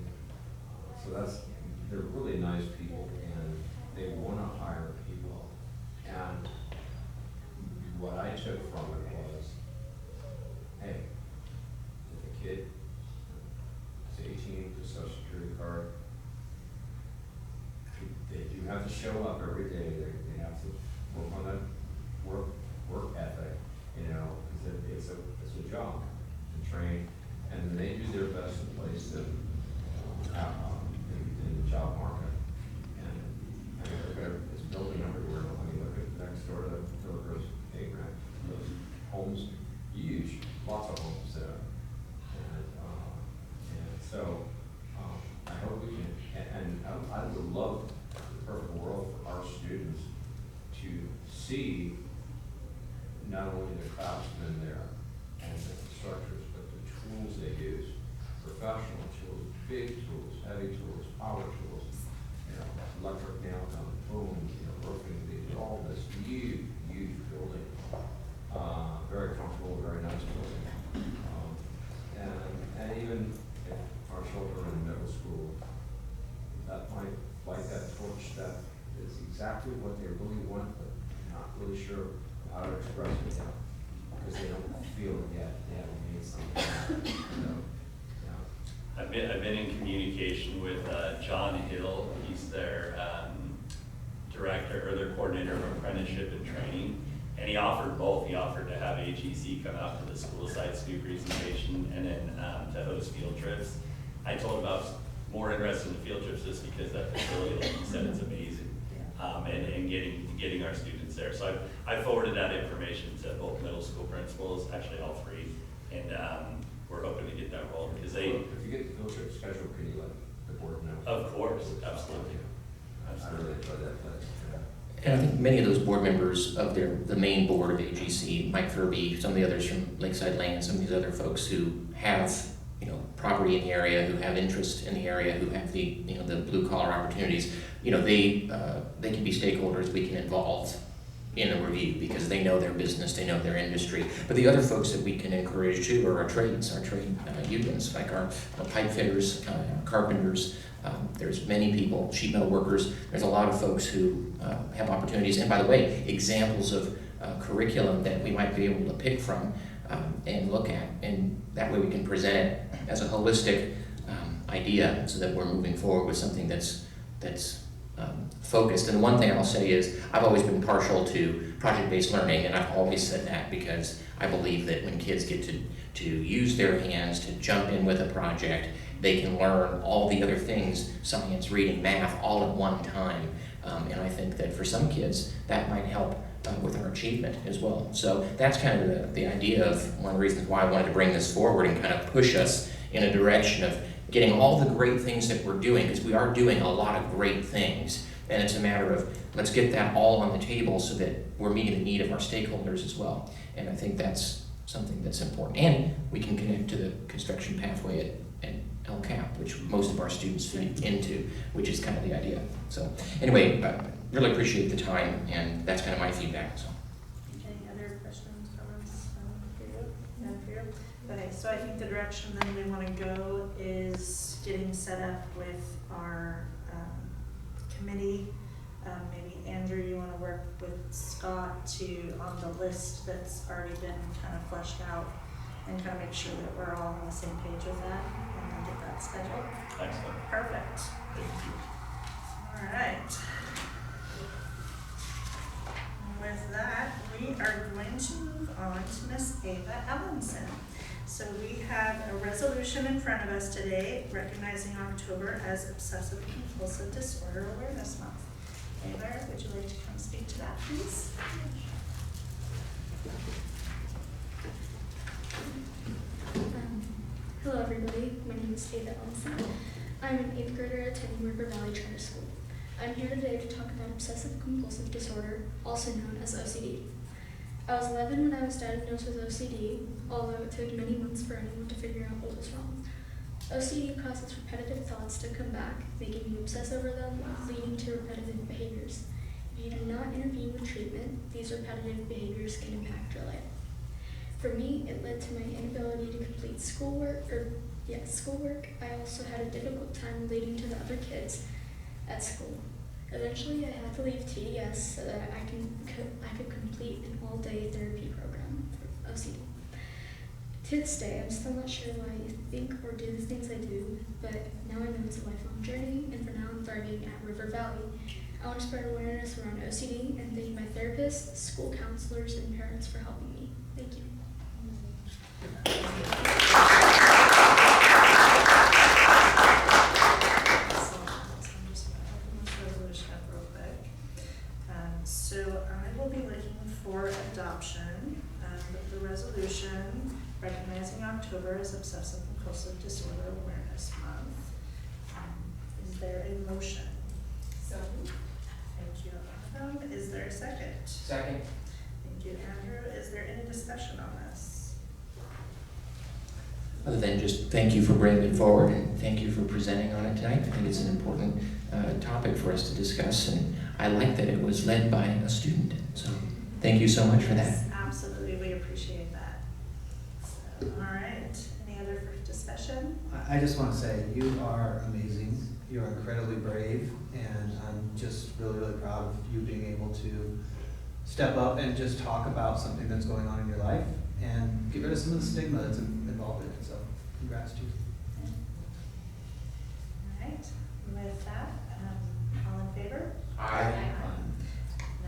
They're really nice people, and they want to hire people. And what I took from it was, hey, if a kid is 18 with a social security card, they do have to show up every day. They have to work on that work ethic, because it's a job to train, and then they do their best to place them in the job market. And it's building everywhere. Look at next door to Philip's playground. Those homes, huge, lots of homes there. And so I hope we can, and I would love the perfect world for our students to see not only the craftsmen there and the constructors, but the tools they use, professional tools, big tools, heavy tools, power tools, really sure how to express it yet, because they don't feel it yet, they haven't made something. So, yeah. I've been in communication with John Hill. He's their director or their coordinator of apprenticeship and training. And he offered both. He offered to have AGC come out to the school sites, do presentation, and then to host field trips. I told him I was more interested in the field trips just because that facility, like you said, is amazing. And getting our students there. So I forwarded that information to both middle school principals, actually all three, and we're hoping to get that rolling because they. If you get the field trip scheduled, can you let the board know? Of course, absolutely. I really enjoy that place. And I think many of those board members of the main board of AGC, Mike Furby, some of the others from Lakeside Lane, some of these other folks who have, property in the area, who have interest in the area, who have the, the blue collar opportunities, they can be stakeholders we can involve in a review because they know their business, they know their industry. But the other folks that we can encourage too are our trade unions, like our pipe fitters, carpenters. There's many people, sheet metal workers. There's a lot of folks who have opportunities. And by the way, examples of curriculum that we might be able to pick from and look at. And that way we can present it as a holistic idea so that we're moving forward with something that's focused. And the one thing I'll say is I've always been partial to project-based learning, and I've always said that because I believe that when kids get to use their hands to jump in with a project, they can learn all the other things, science, reading, math, all at one time. And I think that for some kids, that might help with our achievement as well. So that's kind of the idea of one of the reasons why I wanted to bring this forward and kind of push us in a direction of getting all the great things that we're doing, because we are doing a lot of great things. And it's a matter of, let's get that all on the table so that we're meeting the need of our stakeholders as well. And I think that's something that's important. And we can connect to the construction pathway at LCAP, which most of our students feed into, which is kind of the idea. So anyway, I really appreciate the time, and that's kind of my feedback. So. Any other questions, comments for you? None for you? Okay, so I think the direction then we want to go is getting set up with our committee. Maybe Andrew, you want to work with Scott on the list that's already been kind of fleshed out and kind of make sure that we're all on the same page with that and then get that scheduled. Excellent. Perfect. Thank you. All right. With that, we are going to move on to Miss Ava Ellenson. So we have a resolution in front of us today recognizing October as Obsessive Compulsive Disorder Awareness Month. Ava, would you like to come speak to that, please? Hello everybody, my name is Ava Ellenson. I'm an 8th grader attending River Valley Charter School. I'm here today to talk about obsessive compulsive disorder, also known as OCD. I was 11 when I was diagnosed with OCD, although it took many months for anyone to figure out what was wrong. OCD causes repetitive thoughts to come back, making you obsess over them, leading to repetitive behaviors. If you do not intervene with treatment, these repetitive behaviors can impact your life. For me, it led to my inability to complete schoolwork. I also had a difficult time relating to the other kids at school. Eventually, I had to leave TDS so that I could complete an all-day therapy program for OCD. To this day, I'm still not sure why I think or do the things I do, but now I know it's a lifelong journey, and for now I'm thriving at River Valley. I want to spread awareness around OCD and thank my therapists, school counselors, and parents for helping me. Thank you. So I will be looking for adoption of the resolution recognizing October as Obsessive Compulsive Disorder Awareness Month. Is there a motion? So. Thank you, Adam. Is there a second? Second. Thank you, Andrew. Is there any discussion on this? Other than just thank you for bringing it forward and thank you for presenting on it tonight. I think it's an important topic for us to discuss, and I like that it was led by a student. So thank you so much for that. Yes, absolutely, we appreciate that. So, all right, any other discussion? I just want to say you are amazing. You're incredibly brave, and I'm just really, really proud of you being able to step up and just talk about something that's going on in your life and get rid of some of the stigma that's involved in it. So congrats to you. All right, with that, all in favor? Aye.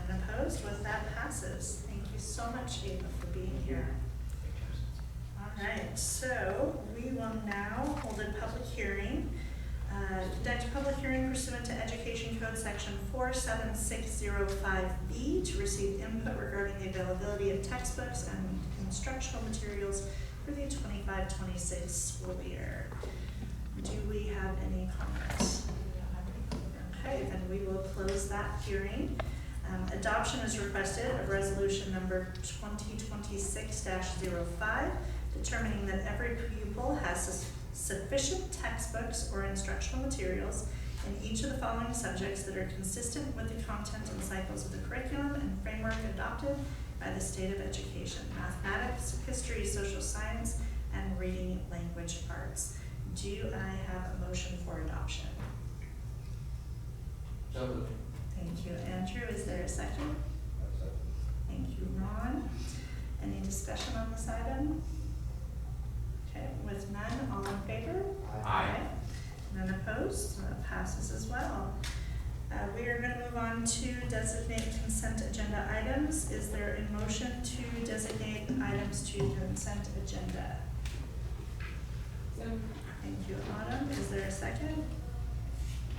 None opposed, with that passes. Thank you so much, Ava, for being here. All right, so we will now hold a public hearing. Conduct a public hearing pursuant to Education Code Section 47605B to receive input regarding the availability of textbooks and instructional materials for the 25-26 school year. Do we have any comments? Okay, then we will close that hearing. Adoption is requested of resolution number 2026-05, determining that every pupil has sufficient textbooks or instructional materials in each of the following subjects that are consistent with the content and cycles of the curriculum and framework adopted by the state of education: mathematics, history, social science, and reading language arts. Do I have a motion for adoption? So moved. Thank you, Andrew. Is there a second? Thank you, Ron. Any discussion on this item? Okay, with none, all in favor? Aye. None opposed, so that passes as well. We are going to move on to designate consent agenda items. Is there a motion to designate items to consent agenda? Thank you, Autumn. Is there a second?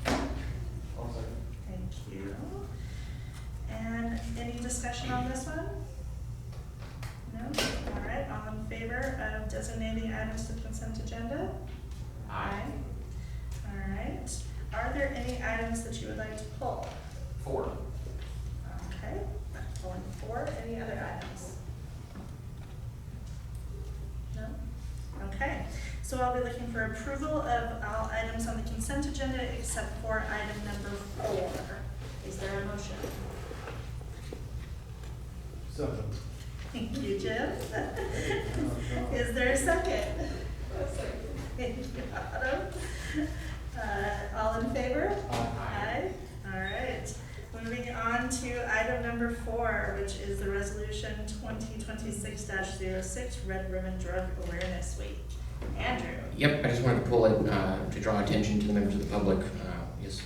I'll second. Thank you. And any discussion on this one? No? All right, all in favor of designating items to consent agenda? Aye. All right. Are there any items that you would like to pull? 4. Okay, I'm pulling 4. Any other items? No? Okay, so I'll be looking for approval of all items on the consent agenda except for item number 4. Is there a motion? So moved. Thank you, Jim. Is there a second? Thank you, Autumn. All in favor? Aye. All right. Moving on to item number 4, which is the resolution 2026-06, Red Ribbon Drug Awareness Week. Andrew. Yep, I just wanted to pull it to draw attention to the members of the public. It's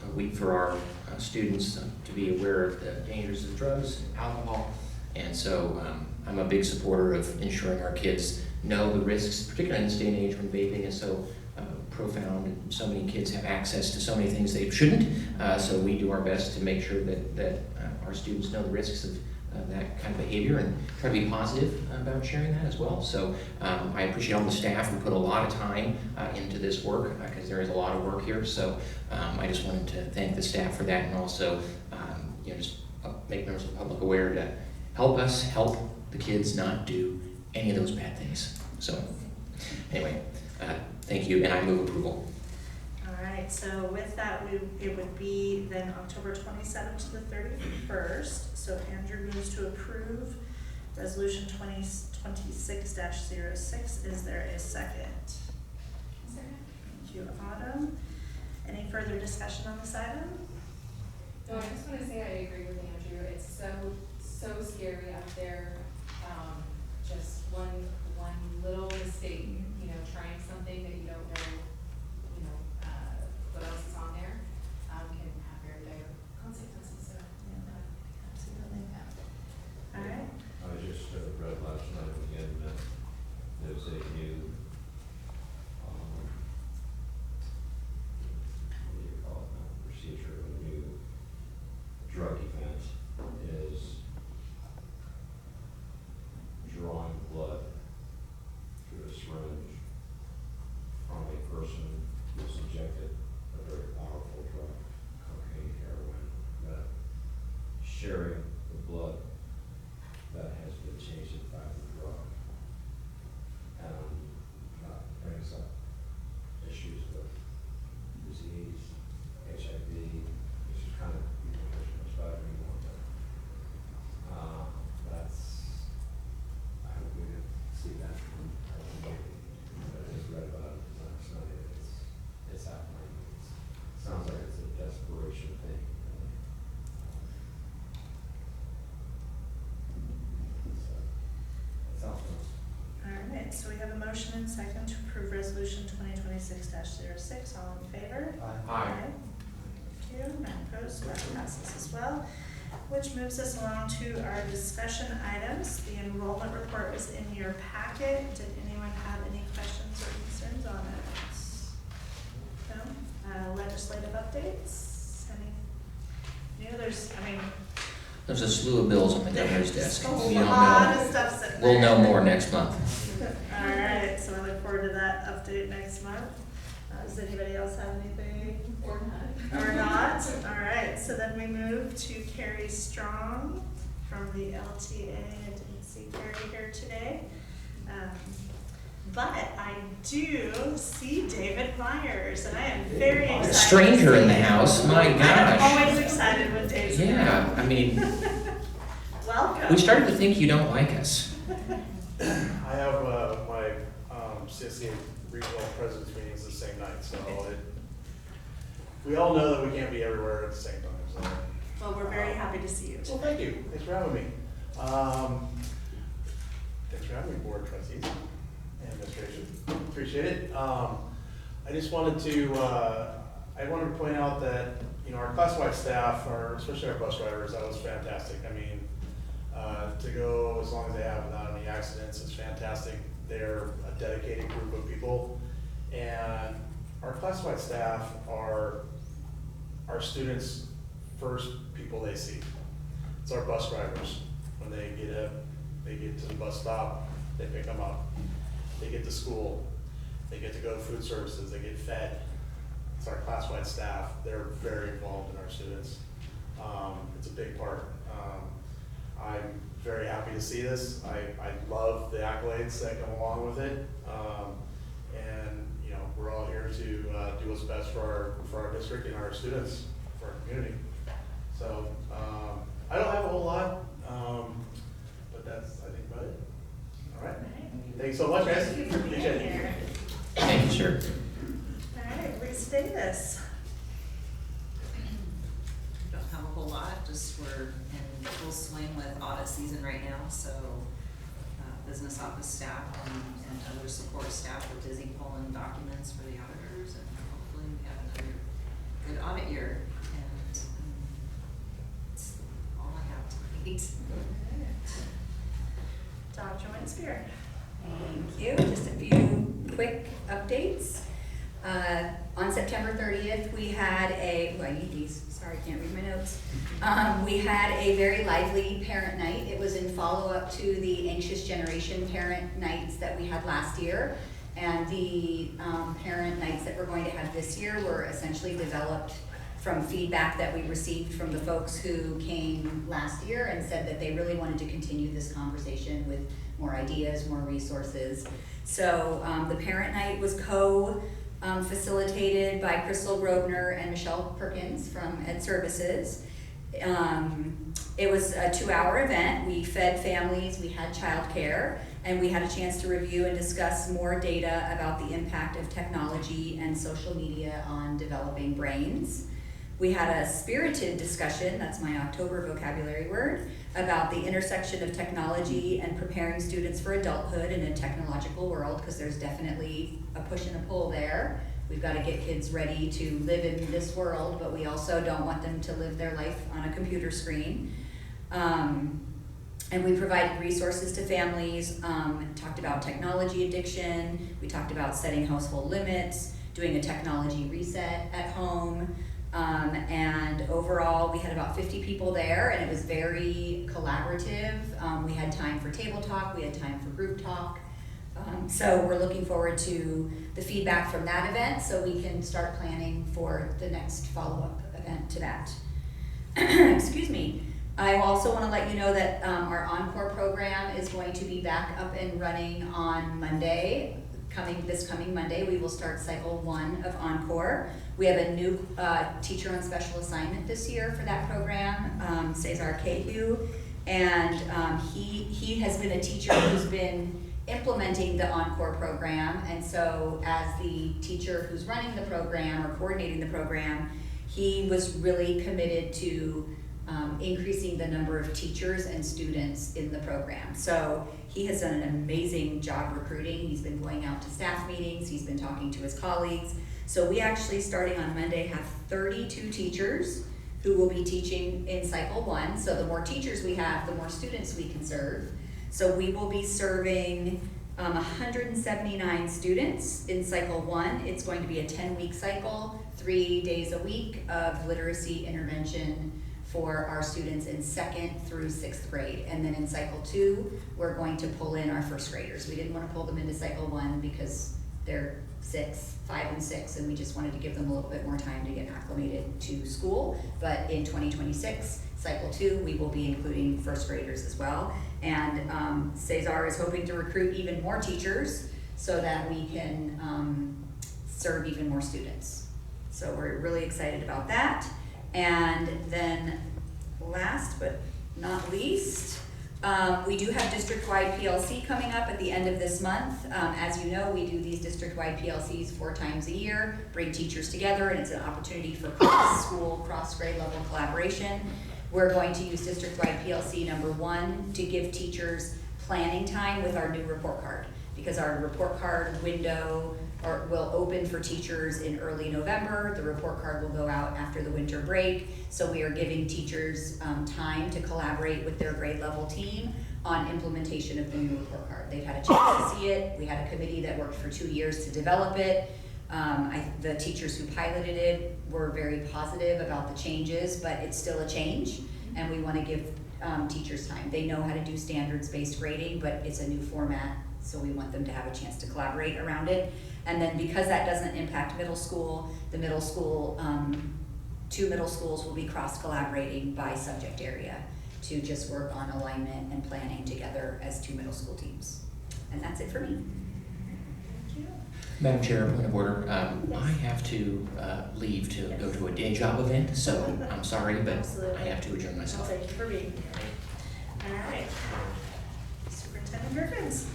a week for our students to be aware of the dangers of drugs and alcohol. And so I'm a big supporter of ensuring our kids know the risks, particularly in this day and age when vaping is so profound and so many kids have access to so many things they shouldn't. So we do our best to make sure that our students know the risks of that kind of behavior and try to be positive about sharing that as well. So I appreciate all the staff who put a lot of time into this work because there is a lot of work here. So I just wanted to thank the staff for that and also just make members of the public aware to help us help the kids not do any of those bad things. So anyway, thank you, and I move approval. All right, so with that, it would be then October 27th to the 31st. So Andrew moves to approve resolution 2026-06. Is there a second? Thank you, Autumn. Any further discussion on this item? No, I just want to say I agree with Andrew. It's so scary out there. Just one little mistake, trying something that you don't know, what else is on there, can have very dire consequences. So, Absolutely. All right. I just read last night again that there's a new, what do you call it now, procedure, a new drug event is drawing blood through a syringe from a person who's injected a very powerful drug, cocaine, heroin, meth, sharing the blood that has been changed by the drug. And brings up issues with disease, HIV, which is kind of, much better anymore, but that's, I hope we can see that from our community. I just read about it last night. It's happening. Sounds like it's a desperation thing. right, so we have a motion and second to approve resolution 2026-06. All in favor? Aye. Thank you. None opposed, that passes as well. Which moves us along to our discussion items. The enrollment report was in your packet. Did anyone have any questions or concerns on it? No? Legislative updates? Any new? There's a slew of bills on the governor's desk. A We don't lot know. of stuff sitting We'll there. know more next month. All right, so I look forward to that update next month. Does anybody else have anything? Or not. Or not? All right, so then we move to Carrie Strong from the LTA. I didn't see Carrie here today. But I do see David Myers, and I am very excited. Stranger in the house, my I'm gosh. always excited when Dave's here. Yeah, I mean, Welcome. we started to think you don't like us. I have my CSCA regional presidents meetings the same night, so we all know that we can't be everywhere at the same time. So. Well, we're very happy to see you. Well, thank you. Thanks for having me. Thanks for having me, board trustees and administration. Appreciate it. I just wanted to point out that our classified staff, especially our bus drivers, that was fantastic. I mean, to go as long as they have without any accidents is fantastic. They're a dedicated group of people, and our classified staff are our students' first people they see. It's our bus drivers. When they get to the bus stop, they pick them up. They get to school. They get to go to food services. They get fed. It's our classified staff. They're very involved in our students. It's a big part. I'm very happy to see this. I love the accolades that come along with it. And we're all here to do what's best for our district and our students, for our community. So I don't have a whole lot, but that's, I think, about it. All right. Thanks so much, guys. Thank you for being Appreciate here. it. Thank you, sir. All right, Lisa Davis. Don't have a whole lot, just we're in full swing with audit season right now, so business office staff and other support staff are busy pulling documents for the auditors, and hopefully we have another good audit year. And that's all I have tonight. Dr. Winspear. Thank you. Just a few quick updates. On September 30th, we had I need these, sorry, I can't read my notes. We had a very lively parent night. It was in follow-up to the Anxious Generation parent nights that we had last year. And the parent nights that we're going to have this year were essentially developed from feedback that we received from the folks who came last year and said that they really wanted to continue this conversation with more ideas, more resources. So the parent night was facilitated by Crystal Grosvenor and Michelle Perkins from Ed Services. It was a 2-hour event. We fed families, we had childcare, and we had a chance to review and discuss more data about the impact of technology and social media on developing brains. We had a spirited discussion, that's my October vocabulary word, about the intersection of technology and preparing students for adulthood in a technological world, because there's definitely a push and a pull there. We've got to get kids ready to live in this world, but we also don't want them to live their life on a computer screen. And we provided resources to families, talked about technology addiction, we talked about setting household limits, doing a technology reset at home. And overall, we had about 50 people there, and it was very collaborative. We had time for table talk, we had time for group talk. So we're looking forward to the feedback from that event so we can start planning for the next follow-up event to that. Excuse me. I also want to let you know that our Encore program is going to be back up and running on Monday. This coming Monday, we will start cycle 1 of Encore. We have a new teacher on special assignment this year for that program, Cesar Cahu, and he has been a teacher who's been implementing the Encore program, and so as the teacher who's running the program or coordinating the program, he was really committed to increasing the number of teachers and students in the program. So he has done an amazing job recruiting. He's been going out to staff meetings, he's been talking to his colleagues. So we actually, starting on Monday, have 32 teachers who will be teaching in cycle 1. So the more teachers we have, the more students we can serve. So we will be serving 179 students in cycle 1. It's going to be a 10-week cycle, 3 days a week of literacy intervention for our students in 2nd through 6th grade. And then in cycle 2, we're going to pull in our 1st graders. We didn't want to pull them into cycle 1 because they're 5 and 6, and we just wanted to give them a little bit more time to get acclimated to school. But in 2026, cycle 2, we will be including 1st graders as well. And Cesar is hoping to recruit even more teachers so that we can serve even more students. So we're really excited about that. And then last but not least, we do have district-wide PLC coming up at the end of this month. As you know, we do these district-wide PLCs 4 times a year, bring teachers together, and it's an opportunity for cross-school, cross-grade level collaboration. We're going to use district-wide PLC number 1 to give teachers planning time with our new report card, because our report card window will open for teachers in early November. The report card will go out after the winter break. So we are giving teachers time to collaborate with their grade level team on implementation of the new report card. They've had a chance to see it. We had a committee that worked for 2 years to develop it. The teachers who piloted it were very positive about the changes, but it's still a change, and we want to give teachers time. They know how to do standards-based grading, but it's a new format, so we want them to have a chance to collaborate around it. And then because that doesn't impact middle school, the middle school, 2 middle schools will be cross-collaborating by subject area to just work on alignment and planning together as 2 middle school teams. And that's it for me. Madam Chair, point of order. I have to leave to go to a day job event, so I'm sorry, but Absolutely. I have to adjourn myself. Thank you for being here. All right. Superintendent Perkins.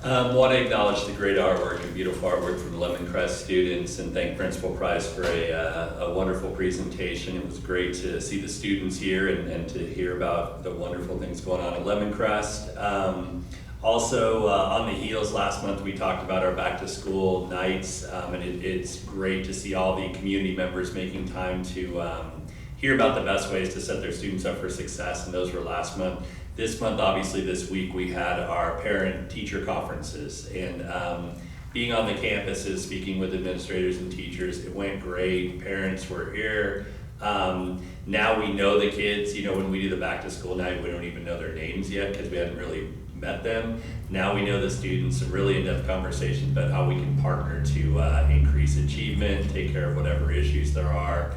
Want to acknowledge the great artwork and beautiful artwork from the Lemon Crest students, and thank Principal Price for a wonderful presentation. It was great to see the students here and to hear about the wonderful things going on at Lemon Crest. Also, on the heels, last month we talked about our back to school nights, and it's great to see all the community members making time to hear about the best ways to set their students up for success, and those were last month. This month, obviously this week, we had our parent-teacher conferences, and being on the campuses, speaking with administrators and teachers, it went great. Parents were here. Now we know the kids. You know, when we do the back-to-school night, we don't even know their names yet because we hadn't really met them. Now we know the students, some really in-depth conversations about how we can partner to increase achievement, take care of whatever issues there are,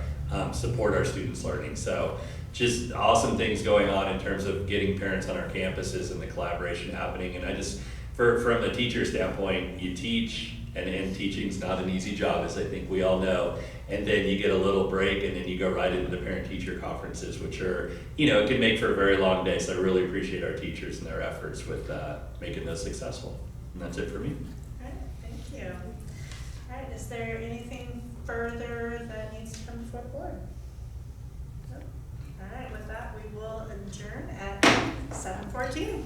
support our students' learning. So just awesome things going on in terms of getting parents on our campuses and the collaboration happening. And I just, from the teacher standpoint, you teach, and teaching's not an easy job, as I think we all know. And then you get a little break, and then you go right into the parent-teacher conferences, which are, you know, it can make for a very long day. So I really appreciate our teachers and their efforts with making those successful. And that's it for me. All right, thank you. All right, is there anything further that needs to come before the board? No? All right, with that, we will adjourn at 7:14.